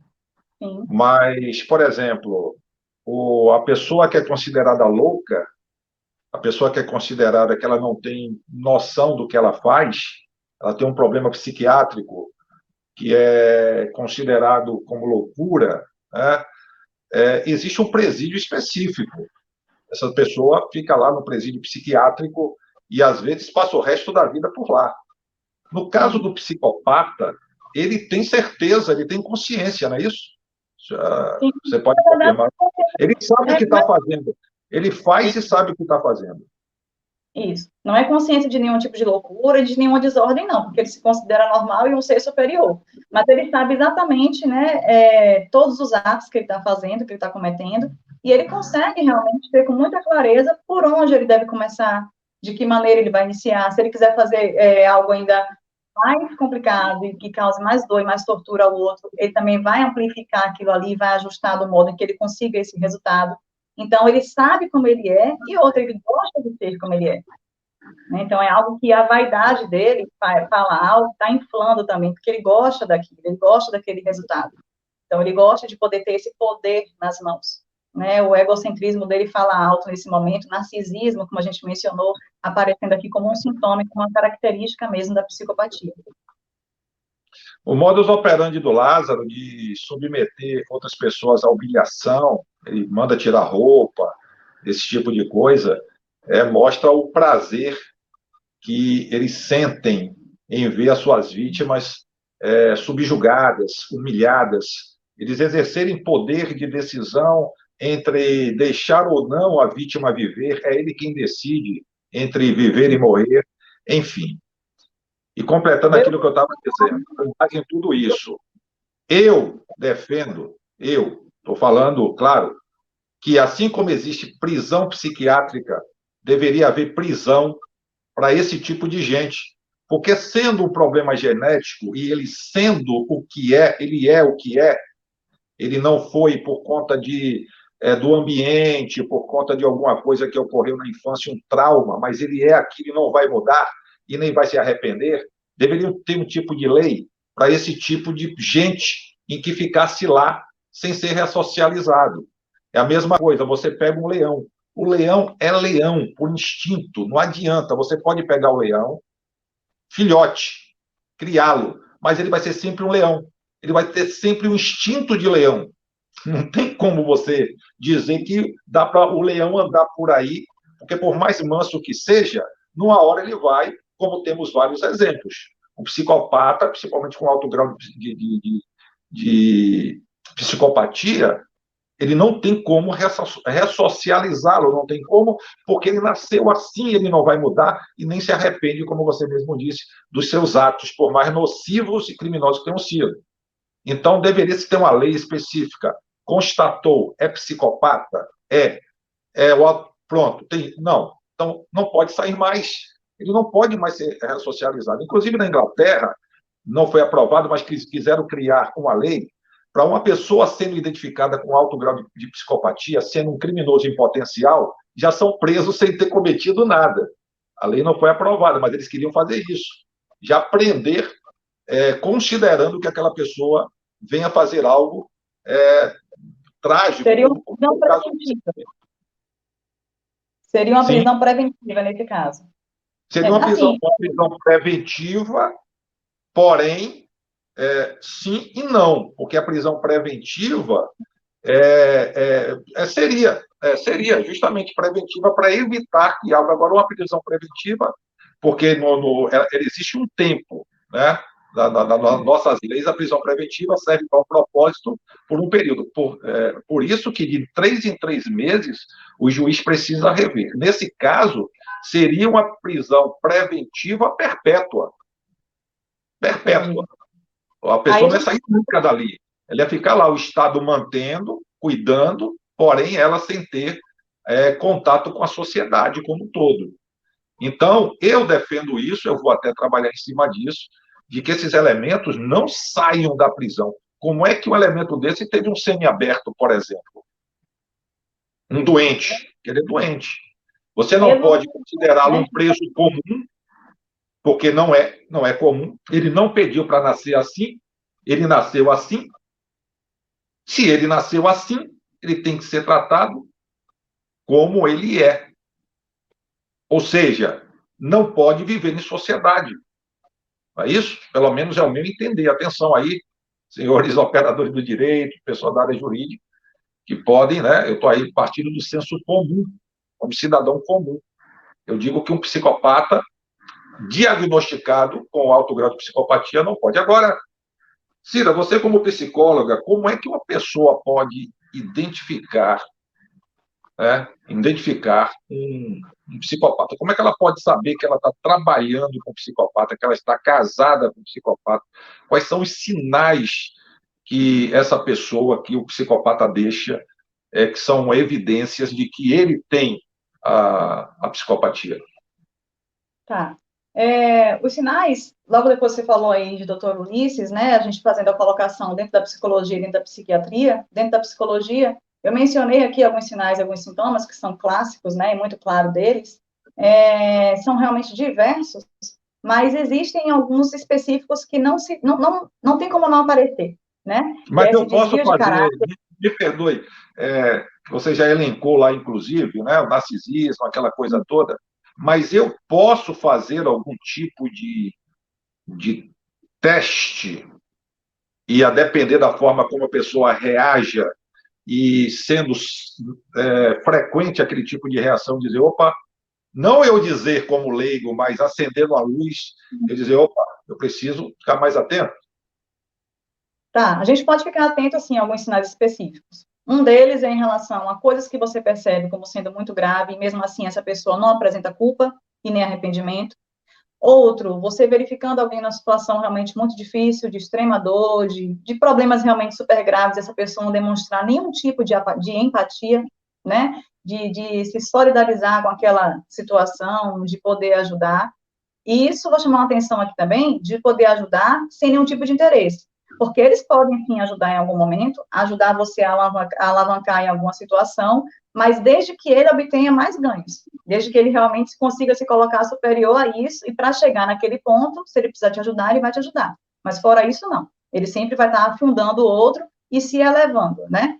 Sim. mas, por exemplo, a pessoa que é considerada louca, a pessoa que é considerada que ela não tem noção do que ela faz, ela tem um problema psiquiátrico, que é considerado como loucura, né? Existe um presídio específico. Essa pessoa fica lá no presídio psiquiátrico e, às vezes, passa o resto da vida por lá. No caso do psicopata, ele tem certeza, ele tem consciência, não é isso? Sim. Você pode confirmar. Ele sabe o que está fazendo. Ele faz e sabe o que está fazendo. Isso. Não é consciência de nenhum tipo de loucura, de nenhuma desordem, não, porque ele se considera normal e um ser superior. Mas ele sabe exatamente, né, todos os atos que ele está fazendo, que ele está cometendo, e ele consegue realmente ver com muita clareza por onde ele deve começar, de que maneira ele vai iniciar, se ele quiser fazer algo ainda mais complicado e que cause mais dor e mais tortura ao outro, ele também vai amplificar aquilo ali, vai ajustar do modo em que ele consiga esse resultado. Então, ele sabe como ele é, e outra, ele gosta de ser como ele é. Então, é algo que a vaidade dele, fala algo, está inflando também, porque ele gosta daquilo, ele gosta daquele resultado. Então, ele gosta de poder ter esse poder nas mãos. Né? O egocentrismo dele fala alto nesse momento, narcisismo, como a gente mencionou, aparecendo aqui como um sintoma, como uma característica mesmo da psicopatia. O modus operandi do Lázaro de submeter outras pessoas à humilhação, ele manda tirar roupa, esse tipo de coisa, mostra o prazer que eles sentem em ver as suas vítimas subjugadas, humilhadas, eles exercerem poder de decisão entre deixar ou não a vítima viver, é ele quem decide entre viver e morrer, enfim. E completando aquilo que eu estava dizendo, com base em tudo isso, eu defendo, estou falando, claro, que assim como existe prisão psiquiátrica, deveria haver prisão para esse tipo de gente. Porque sendo um problema genético, e ele sendo o que é, ele é o que é, ele não foi por conta do ambiente, por conta de alguma coisa que ocorreu na infância, um trauma, mas ele é aquilo e não vai mudar e nem vai se arrepender. Deveria ter um tipo de lei para esse tipo de gente em que ficasse lá sem ser ressocializado. É a mesma coisa, você pega um leão. O leão é leão, por instinto, não adianta. Você pode pegar o leão, filhote, criá-lo, mas ele vai ser sempre um leão. Ele vai ter sempre um instinto de leão. Não tem como você dizer que dá para o leão andar por aí, porque por mais manso que seja, numa hora ele vai, como temos vários exemplos. O psicopata, principalmente com alto grau de psicopatia, ele não tem como ressocializá-lo, não tem como, porque ele nasceu assim, ele não vai mudar e nem se arrepende, como você mesmo disse, dos seus atos, por mais nocivos e criminosos que tenham sido. Então, deveria se ter uma lei específica. Constatou, é psicopata? Pronto, não. Então, não pode sair mais. Ele não pode mais ser ressocializado. Inclusive, na Inglaterra, não foi aprovado, mas quiseram criar uma lei para uma pessoa sendo identificada com alto grau de psicopatia, sendo um criminoso em potencial, já são presos sem ter cometido nada. A lei não foi aprovada, mas eles queriam fazer isso. Já prender, considerando que aquela pessoa venha fazer algo trágico. Seria uma prisão preventiva. Seria uma prisão preventiva nesse caso. Seria uma prisão preventiva, porém, sim e não, porque a prisão preventiva seria justamente preventiva para evitar que algo. Agora, uma prisão preventiva, porque existe um tempo, né? Nas nossas leis, a prisão preventiva serve para um propósito por um período. Por isso que de 3 em 3 meses o juiz precisa rever. Nesse caso, seria uma prisão preventiva perpétua. Perpétua. A pessoa não ia sair nunca dali. Ela ia ficar lá, o Estado mantendo, cuidando, porém ela sem ter contato com a sociedade como um todo. Então, eu defendo isso, eu vou até trabalhar em cima disso, de que esses elementos não saiam da prisão. Como é que um elemento desse teve um semiaberto, por exemplo? Um doente, que ele é doente. Você não pode considerá-lo um preso comum, porque não é comum. Ele não pediu para nascer assim, ele nasceu assim. Se ele nasceu assim, ele tem que ser tratado como ele é. Ou seja, não pode viver em sociedade. Não é isso? Pelo menos é o meu entender. Atenção aí, senhores operadores do direito, pessoal da área jurídica, que podem, né? Eu estou aí partindo do senso comum, como cidadão comum. Eu digo que um psicopata diagnosticado com alto grau de psicopatia não pode. Agora, Cira, você como psicóloga, como é que uma pessoa pode identificar, né, identificar um psicopata? Como é que ela pode saber que ela está trabalhando com um psicopata, que ela está casada com um psicopata? Quais são os sinais que essa pessoa, que o psicopata deixa, que são evidências de que ele tem a psicopatia? Tá. Os sinais, logo depois você falou aí de Dr. Ulisses, né, a gente fazendo a colocação dentro da psicologia e dentro da psiquiatria, dentro da psicologia, eu mencionei aqui alguns sinais, alguns sintomas que são clássicos, né, e muito claro deles, são realmente diversos, mas existem alguns específicos que não tem como não aparecer, né, que Mas é esse eu posso desvio de fazer, caráter. me perdoe, você já elencou lá, inclusive, né, o narcisismo, aquela coisa toda, mas eu posso fazer algum tipo de teste, e a depender da forma como a pessoa reaja, e sendo frequente aquele tipo de reação, dizer, opa, não eu dizer como leigo, mas acendendo a luz, eu dizer, opa, eu preciso ficar mais atento. Tá, a gente pode ficar atento, assim, a alguns sinais específicos. Um deles é em relação a coisas que você percebe como sendo muito grave, e mesmo assim essa pessoa não apresenta culpa e nem arrependimento. Outro, você verificando alguém numa situação realmente muito difícil, de extrema dor, de problemas realmente super graves, essa pessoa não demonstrar nenhum tipo de empatia, né? De se solidarizar com aquela situação, de poder ajudar. E isso vou chamar a atenção aqui também, de poder ajudar sem nenhum tipo de interesse. Porque eles podem, sim, ajudar em algum momento, ajudar você a alavancar em alguma situação, mas desde que ele obtenha mais ganhos, desde que ele realmente consiga se colocar superior a isso, e para chegar naquele ponto, se ele precisar te ajudar, ele vai te ajudar. Mas fora isso, não. Ele sempre vai estar afundando o outro e se elevando, né?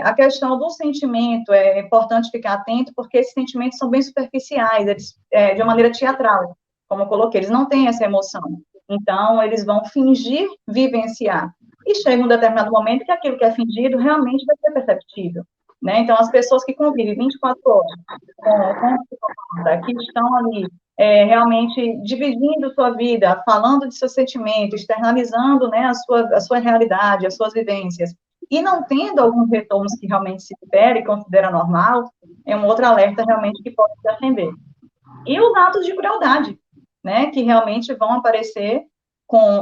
A questão do sentimento é importante ficar atento, porque esses sentimentos são bem superficiais, eles, de uma maneira teatral, como eu coloquei, eles não têm essa emoção. Então, eles vão fingir vivenciar. E chega um determinado momento que aquilo que é fingido realmente vai ser perceptível. Né? Então, as pessoas que convivem 24 horas com o psicopata, que estão ali realmente dividindo sua vida, falando de seu sentimento, externalizando, né, a sua realidade, as suas vivências, e não tendo alguns retornos que realmente se espera e considera normal, é um outro alerta realmente que pode se acender. E os atos de crueldade, né, que realmente vão aparecer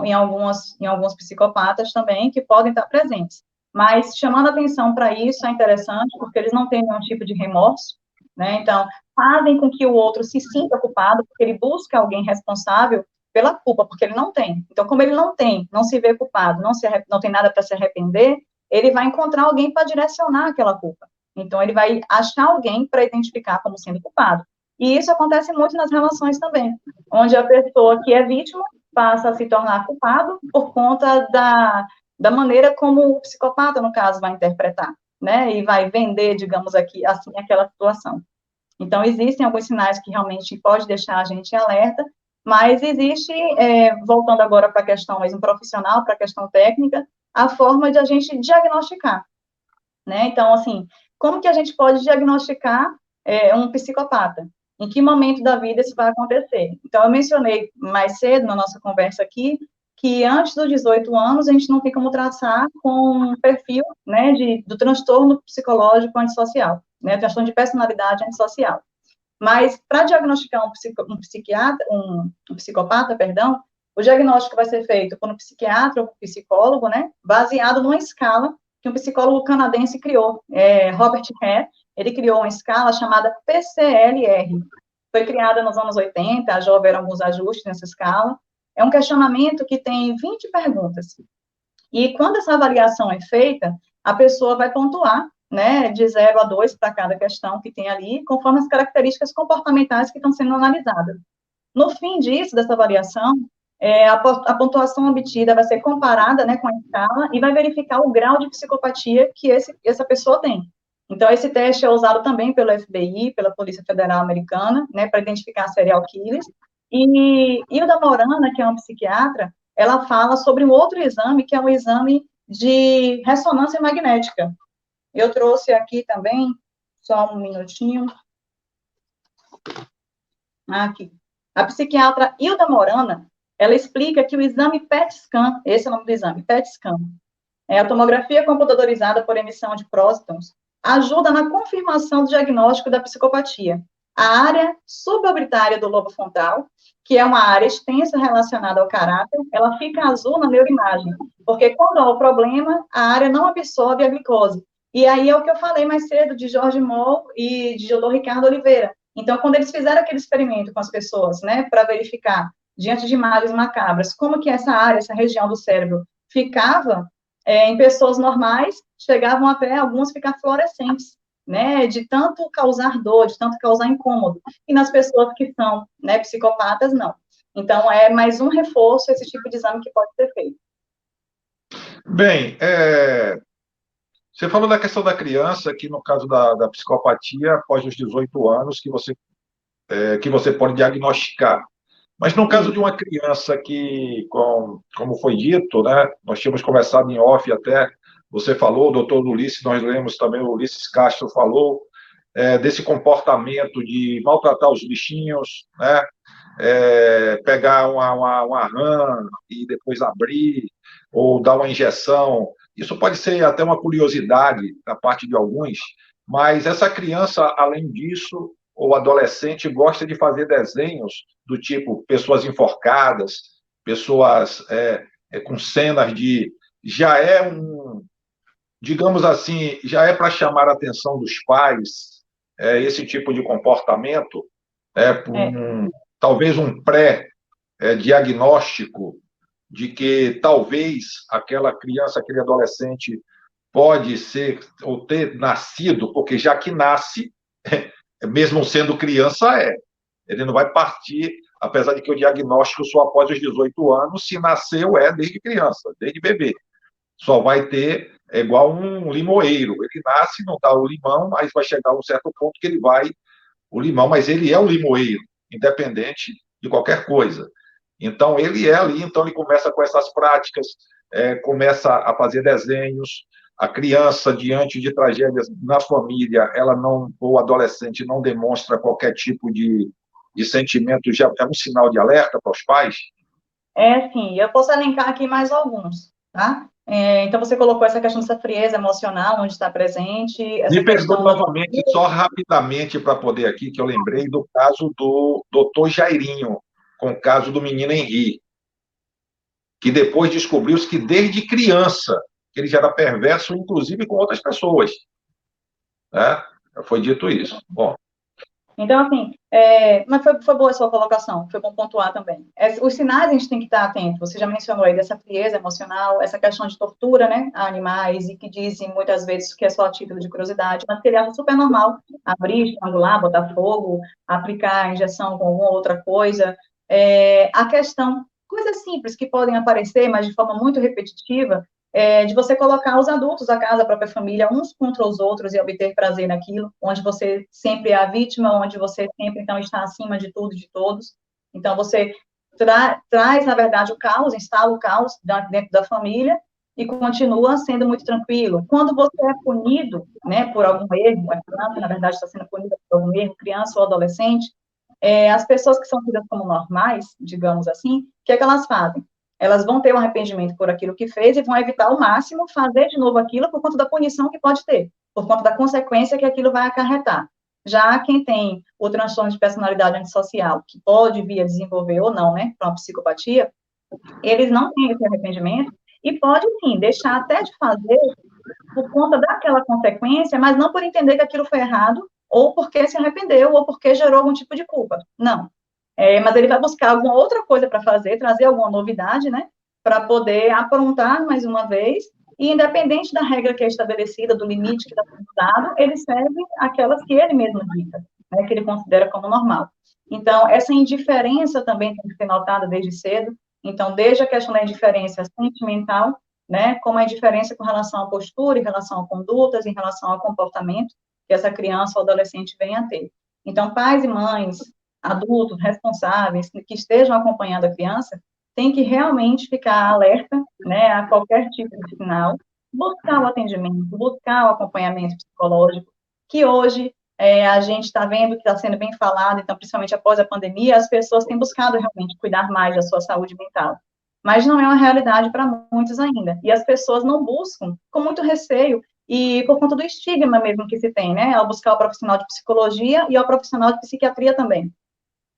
em alguns psicopatas também, que podem estar presentes. Mas chamando atenção para isso é interessante, porque eles não têm nenhum tipo de remorso, né, então fazem com que o outro se sinta culpado, porque ele busca alguém responsável pela culpa, porque ele não tem. Então, como ele não tem, não se vê culpado, não tem nada para se arrepender, ele vai encontrar alguém para direcionar aquela culpa. Então, ele vai achar alguém para identificar como sendo culpado. E isso acontece muito nas relações também, onde a pessoa que é vítima passa a se tornar culpado por conta da maneira como o psicopata, no caso, vai interpretar, né? E vai vender, digamos aqui, assim, aquela situação. Então, existem alguns sinais que realmente pode deixar a gente alerta, mas existe, voltando agora para a questão mesmo profissional, para a questão técnica, a forma de a gente diagnosticar, né? Então, assim, como que a gente pode diagnosticar um psicopata? Em que momento da vida isso vai acontecer? Então, eu mencionei mais cedo na nossa conversa aqui que antes dos 18 anos a gente não tem como traçar com um perfil, né, do transtorno psicológico antissocial, né, transtorno de personalidade antissocial. Mas para diagnosticar um psicopata, perdão, o diagnóstico vai ser feito por um psiquiatra ou por um psicólogo, né, baseado numa escala que um psicólogo canadense criou, Robert Hare. Ele criou uma escala chamada PCLR. Foi criada nos anos 80, já houveram alguns ajustes nessa escala. É um questionamento que tem 20 perguntas. E quando essa avaliação é feita, a pessoa vai pontuar, né, de 0 a 2 para cada questão que tem ali, conforme as características comportamentais que estão sendo analisadas. No fim disso, dessa avaliação, a pontuação obtida vai ser comparada, né, com a escala e vai verificar o grau de psicopatia que essa pessoa tem. Então, esse teste é usado também pelo FBI, pela Polícia Federal Americana, né, para identificar serial killers, E Hilda Morana, que é uma psiquiatra, ela fala sobre um outro exame, que é um exame de ressonância magnética. Eu trouxe aqui também, só um minutinho. Aqui. A psiquiatra Hilda Morana, ela explica que o exame PET-scan, esse é o nome do exame, PET-scan, é a tomografia computadorizada por emissão de prótons, ajuda na confirmação do diagnóstico da psicopatia. A área suborbitária do lobo frontal, que é uma área extensa relacionada ao caráter, ela fica azul na neuroimagem, porque quando há o problema, a área não absorve a glicose. E aí é o que eu falei mais cedo de Jorge Moll e de Dr. Ricardo Oliveira. Então, quando eles fizeram aquele experimento com as pessoas, né, para verificar, diante de imagens macabras, como que essa área, essa região do cérebro ficava, em pessoas normais, chegavam até algumas ficar fluorescentes, né, de tanto causar dor, de tanto causar incômodo. E nas pessoas que são, né, psicopatas, não. Então, é mais um reforço esse tipo de exame que pode ser feito. Bem, você falou da questão da criança, que no caso da psicopatia, após os 18 anos, que você pode diagnosticar. Mas no caso de uma criança que, como foi dito, né, nós tínhamos conversado em off até, você falou, o doutor Ulisses, nós lemos também, o Ulisses Castro falou, desse comportamento de maltratar os bichinhos, né, pegar uma rã e depois abrir, ou dar uma injeção. Isso pode ser até uma curiosidade da parte de alguns, mas essa criança, além disso, ou adolescente, gosta de fazer desenhos do tipo pessoas enforcadas, pessoas com cenas de. Já é digamos assim, já é para chamar a atenção dos pais, esse tipo de comportamento, talvez um pré-diagnóstico de que talvez aquela criança, aquele adolescente pode ser ou ter nascido, porque já que nasce, mesmo sendo criança, ele não vai partir, apesar de que o diagnóstico só após os 18 anos, se nasceu desde criança, desde bebê. Só vai ter, igual um limoeiro, ele nasce, não dá o limão, mas vai chegar a um certo ponto que ele vai, o limão, mas ele é o limoeiro, independente de qualquer coisa. Então, ele é ali, então ele começa com essas práticas, começa a fazer desenhos, a criança, diante de tragédias na família, ela não, ou adolescente, não demonstra qualquer tipo de sentimento, já é um sinal de alerta para os pais? Sim, eu posso elencar aqui mais alguns, tá? Então, você colocou essa questão dessa frieza emocional, onde está presente, essa Me perdoe questão da... novamente, só rapidamente para poder aqui, que eu lembrei do caso do doutor Jairinho, com o caso do menino Henri, que depois descobriu-se que desde criança ele já era perverso, inclusive com outras pessoas. Né? Foi dito isso. Bom. Então, assim, mas foi boa a sua colocação, foi bom pontuar também. Os sinais a gente tem que estar atento, você já mencionou aí dessa frieza emocional, essa questão de tortura, né, a animais, e que dizem muitas vezes que é só a título de curiosidade, mas que ele acha super normal abrir, estrangular, botar fogo, aplicar a injeção com alguma outra coisa. A questão, coisas simples que podem aparecer, mas de forma muito repetitiva, de você colocar os adultos da casa, a própria família, uns contra os outros e obter prazer naquilo, onde você sempre é a vítima, onde você sempre, então, está acima de tudo e de todos. Então, você traz, na verdade, o caos, instala o caos dentro da família e continua sendo muito tranquilo. Quando você é punido, né, por algum erro, a criança, na verdade, está sendo punida por algum erro, criança ou adolescente, as pessoas que são tidas como normais, digamos assim, o que é que elas fazem? Elas vão ter um arrependimento por aquilo que fez e vão evitar ao máximo fazer de novo aquilo por conta da punição que pode ter, por conta da consequência que aquilo vai acarretar. Já quem tem o transtorno de personalidade antissocial, que pode vir a desenvolver ou não, né, para uma psicopatia, eles não têm esse arrependimento e pode, sim, deixar até de fazer por conta daquela consequência, mas não por entender que aquilo foi errado, ou porque se arrependeu, ou porque gerou algum tipo de culpa. Não. Mas ele vai buscar alguma outra coisa para fazer, trazer alguma novidade, né? Para poder aprontar mais uma vez, e independente da regra que é estabelecida, do limite que está sendo dado, ele segue aquelas que ele mesmo dita, né, que ele considera como normal. Então, essa indiferença também tem que ser notada desde cedo. Então, desde a questão da indiferença sentimental, né, como a indiferença com relação à postura, em relação a condutas, em relação ao comportamento que essa criança ou adolescente venha a ter. Então, pais e mães, adultos responsáveis que estejam acompanhando a criança têm que realmente ficar alerta, né, a qualquer tipo de sinal, buscar o atendimento, buscar o acompanhamento psicológico, que hoje a gente está vendo que está sendo bem falado, então, principalmente após a pandemia, as pessoas têm buscado realmente cuidar mais da sua saúde mental. Mas não é uma realidade para muitos ainda. E as pessoas não buscam, com muito receio, e por conta do estigma mesmo que se tem, né, ao buscar o profissional de psicologia e ao profissional de psiquiatria também.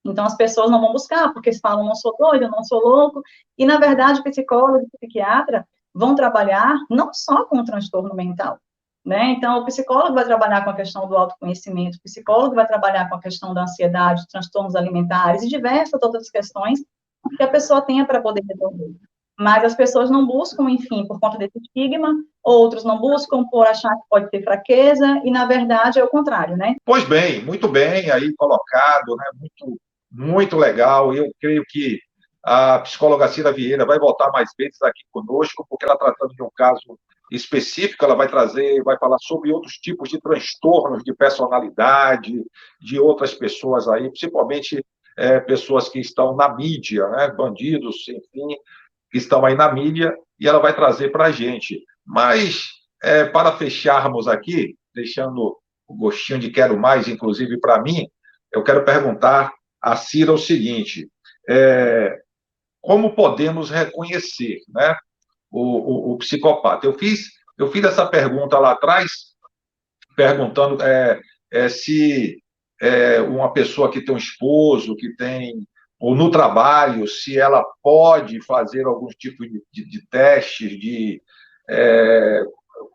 Então, as pessoas não vão buscar, porque eles falam, não sou doido, não sou louco, e, na verdade, psicólogo e psiquiatra vão trabalhar não só com o transtorno mental, né? Então, o psicólogo vai trabalhar com a questão do autoconhecimento, o psicólogo vai trabalhar com a questão da ansiedade, transtornos alimentares e diversas outras questões que a pessoa tenha para poder resolver. Mas as pessoas não buscam, enfim, por conta desse estigma, outros não buscam por achar que pode ter fraqueza, e, na verdade, é o contrário, né? Pois bem, muito bem aí colocado, né? Muito legal. Eu creio que a psicóloga Cira Vieira vai voltar mais vezes aqui conosco, porque ela tratando de um caso específico, ela vai trazer, vai falar sobre outros tipos de transtornos de personalidade de outras pessoas aí, principalmente pessoas que estão na mídia, né? Bandidos, enfim, que estão aí na mídia, e ela vai trazer para a gente. Mas, para fecharmos aqui, deixando o gostinho de quero mais, inclusive para mim, eu quero perguntar a Cira o seguinte: como podemos reconhecer, né, o psicopata? Eu fiz essa pergunta lá atrás, perguntando se uma pessoa que tem um esposo, que tem, ou no trabalho, se ela pode fazer algum tipo de testes,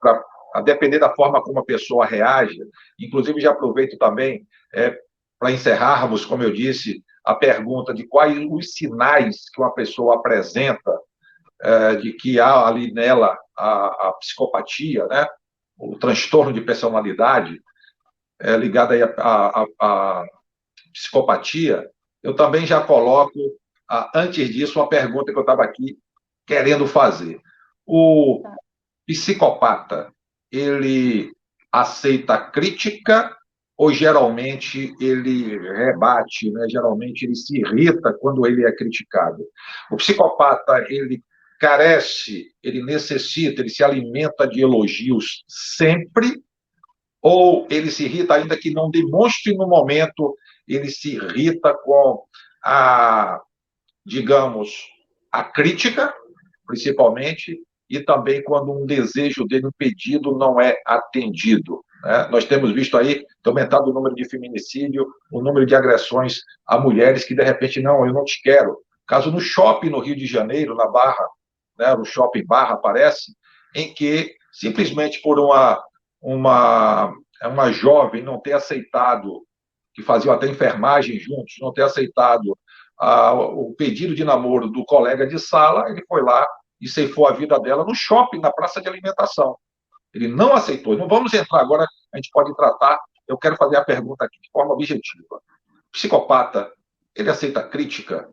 pra, a depender da forma como a pessoa reage. Inclusive, já aproveito também para encerrarmos, como eu disse, a pergunta de quais os sinais que uma pessoa apresenta de que há ali nela a psicopatia, né? O transtorno de personalidade ligado aí à psicopatia. Eu também já coloco, antes disso, uma pergunta que eu estava aqui querendo fazer. O psicopata, ele aceita crítica ou geralmente ele rebate, né? Geralmente ele se irrita quando ele é criticado? O psicopata, ele carece, ele necessita, ele se alimenta de elogios sempre, ou ele se irrita ainda que não demonstre no momento, ele se irrita com digamos, a crítica, principalmente, e também quando um desejo dele, um pedido não é atendido, né? Nós temos visto aí ter aumentado o número de feminicídio, o número de agressões a mulheres que, de repente, não, eu não te quero. Caso no shopping no Rio de Janeiro, na Barra, né, no shopping Barra, aparece, em que, simplesmente por uma jovem não ter aceitado, que faziam até enfermagem juntos, não ter aceitado o pedido de namoro do colega de sala, ele foi lá e ceifou a vida dela no shopping, na praça de alimentação. Ele não aceitou. Não vamos entrar agora, a gente pode tratar. Eu quero fazer a pergunta aqui de forma objetiva. O psicopata, ele aceita crítica?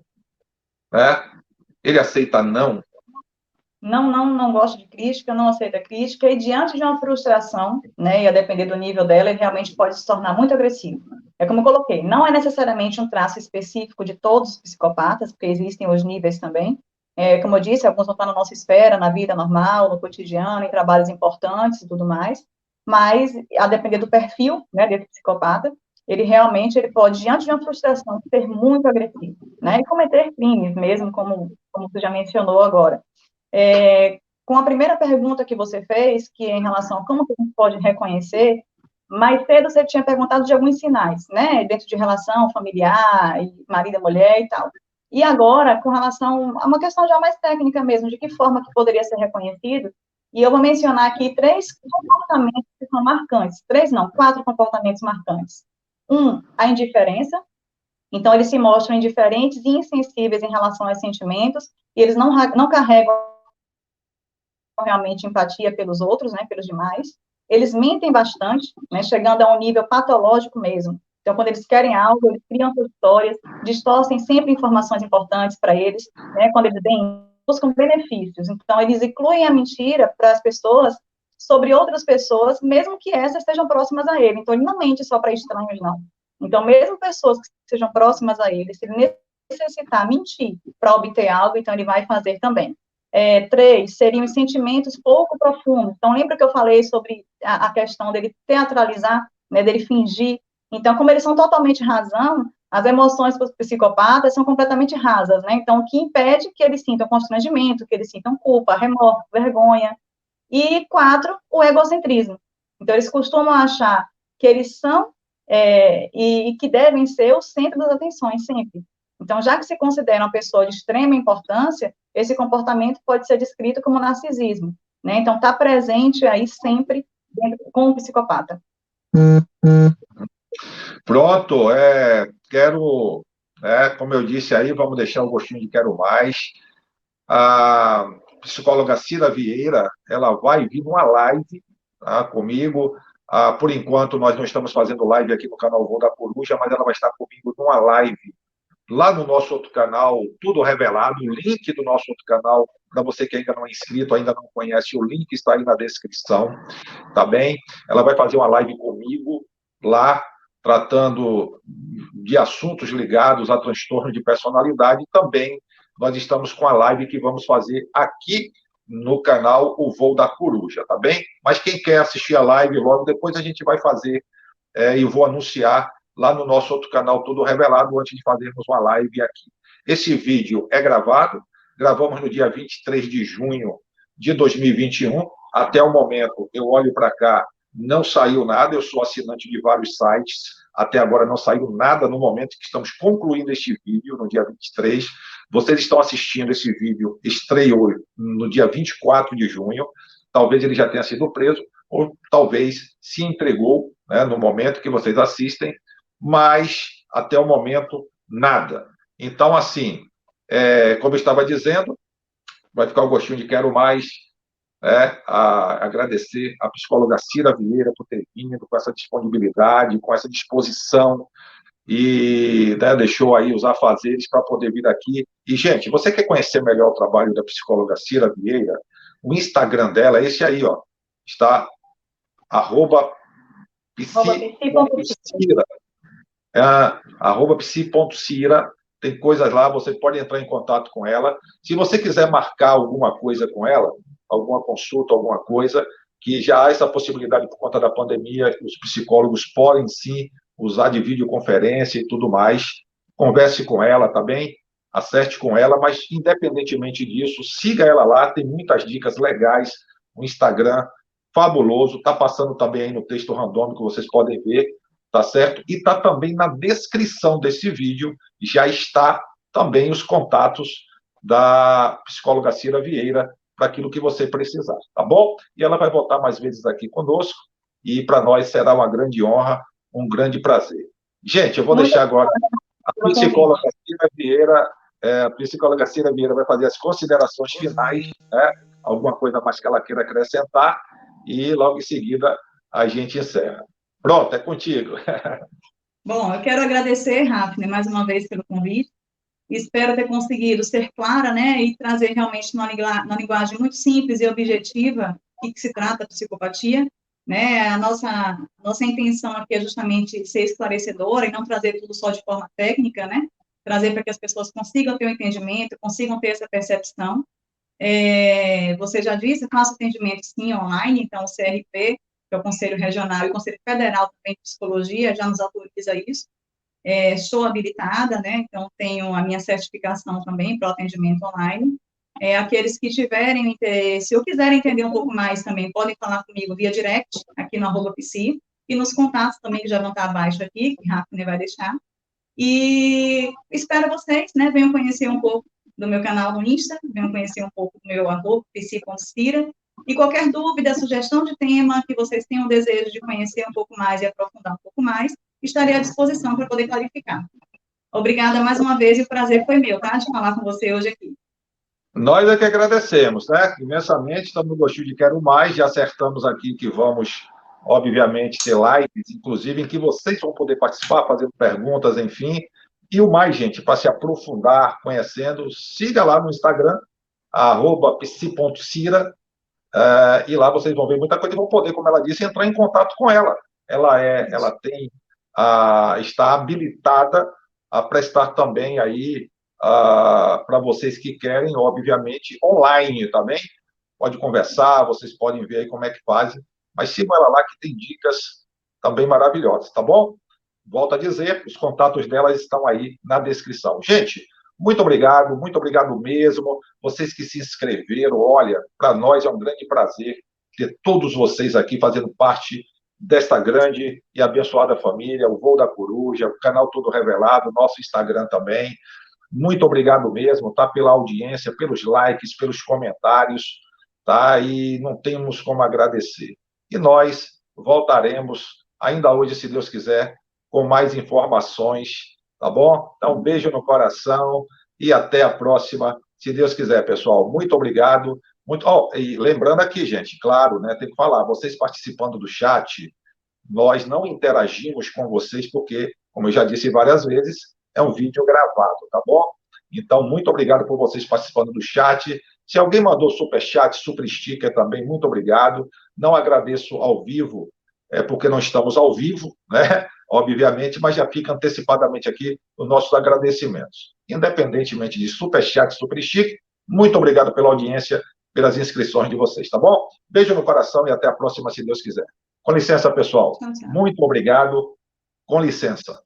Né? Ele aceita não? Não gosta de crítica, não aceita crítica, e diante de uma frustração, né, e a depender do nível dela, ele realmente pode se tornar muito agressivo. É como eu coloquei, não é necessariamente um traço específico de todos os psicopatas, porque existem os níveis também. Como eu disse, alguns vão estar na nossa esfera, na vida normal, no cotidiano, em trabalhos importantes e tudo mais, mas, a depender do perfil, né, desse psicopata, ele pode, diante de uma frustração, ser muito agressivo, né, e cometer crimes mesmo, como você já mencionou agora. Com a primeira pergunta que você fez, que é em relação a como que a gente pode reconhecer, mais cedo você tinha perguntado de alguns sinais, né, dentro de relação familiar, marido e mulher e tal. E agora, com relação a uma questão já mais técnica mesmo, de que forma que poderia ser reconhecido, e eu vou mencionar aqui 3 comportamentos que são marcantes, 3 não, 4 comportamentos marcantes. A indiferença. Então, eles se mostram indiferentes e insensíveis em relação aos sentimentos, e eles não carregam realmente empatia pelos outros, né, pelos demais. Eles mentem bastante, né, chegando a um nível patológico mesmo. Então, quando eles querem algo, eles criam suas histórias, distorcem sempre informações importantes para eles, né, quando eles buscam benefícios. Então, eles incluem a mentira para as pessoas sobre outras pessoas, mesmo que essas estejam próximas a ele. Então, ele não mente só para estranhos, não. Então, mesmo pessoas que sejam próximas a ele, se ele necessitar mentir para obter algo, então ele vai fazer também. 3, seriam os sentimentos pouco profundos. Então, lembra que eu falei sobre a questão dele teatralizar, né, dele fingir. Então, como eles são totalmente razão, as emoções dos psicopatas são completamente rasas, né? Então, o que impede que eles sintam constrangimento, que eles sintam culpa, remorso, vergonha. E 4, o egocentrismo. Então, eles costumam achar que eles são e que devem ser o centro das atenções, sempre. Então, já que se considera uma pessoa de extrema importância, esse comportamento pode ser descrito como narcisismo, né? Então, está presente aí sempre com o psicopata. Pronto, quero, como eu disse aí, vamos deixar o gostinho de quero mais. A psicóloga Cira Vieira, ela vai vir numa live, tá, comigo. Por enquanto, nós não estamos fazendo live aqui no canal Voo da Coruja, mas ela vai estar comigo numa live lá no nosso outro canal, tudo revelado, o link do nosso outro canal, para você que ainda não é inscrito, ainda não conhece, o link está aí na descrição, tá bem? Ela vai fazer uma live comigo lá, tratando de assuntos ligados a transtorno de personalidade. Também nós estamos com a live que vamos fazer aqui no canal O Voo da Coruja, tá bem? Mas quem quer assistir a live logo depois, a gente vai fazer e vou anunciar lá no nosso outro canal, tudo revelado, antes de fazermos uma live aqui. Esse vídeo é gravado, gravamos no dia 23 de junho de 2021. Até o momento, eu olho para cá, não saiu nada, eu sou assinante de vários sites, até agora não saiu nada no momento que estamos concluindo este vídeo, no dia 23. Vocês estão assistindo esse vídeo, estreou no dia 24 de junho, talvez ele já tenha sido preso, ou talvez se entregou, né, no momento que vocês assistem, mas até o momento, nada. Então, assim, como eu estava dizendo, vai ficar o gostinho de quero mais, agradecer a psicóloga Cira Vieira por ter vindo com essa disponibilidade, com essa disposição, e deixou aí os afazeres para poder vir aqui. E, gente, você quer conhecer melhor o trabalho da psicóloga Cira Vieira? O Instagram dela é esse aí, ó, está @psi.cira, @psi.cira, tem coisas lá, você pode entrar em contato com ela. Se você quiser marcar alguma coisa com ela, alguma consulta, alguma coisa, que já há essa possibilidade por conta da pandemia, os psicólogos podem sim usar de videoconferência e tudo mais, converse com ela, tá bem? Acerte com ela, mas independentemente disso, siga ela lá, tem muitas dicas legais, no Instagram fabuloso, está passando também aí no texto randômico, vocês podem ver, tá certo? E está também na descrição desse vídeo, já está também os contatos da psicóloga Cira Vieira, para aquilo que você precisar, tá bom? E ela vai voltar mais vezes aqui conosco, e para nós será uma grande honra, um grande prazer. Gente, eu vou deixar agora a psicóloga Cira Vieira vai fazer as considerações finais, né? Alguma coisa mais que ela queira acrescentar, e logo em seguida a gente encerra. Pronto, é contigo. Bom, eu quero agradecer, Rafne, mais uma vez pelo convite. Espero ter conseguido ser clara, né, e trazer realmente uma linguagem muito simples e objetiva o que se trata de psicopatia, né? A nossa intenção aqui é justamente ser esclarecedora e não trazer tudo só de forma técnica, né? Trazer para que as pessoas consigam ter um entendimento, consigam ter essa percepção. Você já disse, faço atendimento sim online, então o CRP, que é o Conselho Regional e o Conselho Federal também de Psicologia, já nos autoriza isso. Estou habilitada, né, então tenho a minha certificação também para o atendimento online. Aqueles que tiverem interesse ou quiserem entender um pouco mais também, podem falar comigo via direct, aqui no @psi, e nos contatos também, que já vão estar abaixo aqui, que Rafne vai deixar. E espero vocês, né, venham conhecer um pouco do meu canal no Insta, venham conhecer um pouco do meu @psi.cira, e qualquer dúvida, sugestão de tema que vocês tenham desejo de conhecer um pouco mais e aprofundar um pouco mais, estarei à disposição para poder clarificar. Obrigada mais uma vez, e o prazer foi meu, tá, de falar com você hoje aqui. Nós é que agradecemos, né? Imensamente, estamos no gostinho de quero mais, já acertamos aqui que vamos, obviamente, ter lives, inclusive, em que vocês vão poder participar, fazendo perguntas, enfim. E o mais, gente, para se aprofundar, conhecendo, siga lá no Instagram, @psi.cira, e lá vocês vão ver muita coisa e vão poder, como ela disse, entrar em contato com ela. Ela tem está habilitada a prestar também aí para vocês que querem, obviamente, online também. Pode conversar, vocês podem ver aí como é que fazem, mas sigam ela lá que tem dicas também maravilhosas, tá bom? Volto a dizer, os contatos delas estão aí na descrição. Gente, muito obrigado mesmo. Vocês que se inscreveram, olha, para nós é um grande prazer ter todos vocês aqui fazendo parte desta grande e abençoada família, o Voo da Coruja, o canal Todo Revelado, nosso Instagram também. Muito obrigado mesmo, tá? Pela audiência, pelos likes, pelos comentários, tá? E não temos como agradecer. E nós voltaremos ainda hoje, se Deus quiser, com mais informações, tá bom? Então, um beijo no coração e até a próxima, se Deus quiser, pessoal. Muito obrigado. Muito... Oh, e lembrando aqui, gente, claro, né? Tem que falar, vocês participando do chat, nós não interagimos com vocês porque, como eu já disse várias vezes, é um vídeo gravado, tá bom? Então, muito obrigado por vocês participando do chat. Se alguém mandou superchat, super sticker também, muito obrigado. Não agradeço ao vivo, porque não estamos ao vivo, né? Obviamente, mas já fica antecipadamente aqui os nossos agradecimentos. Independentemente de superchat, super sticker, muito obrigado pela audiência, pelas inscrições de vocês, tá bom? Beijo no coração e até a próxima, se Deus quiser. Com licença, pessoal. Tchau, tchau. Muito obrigado. Com licença.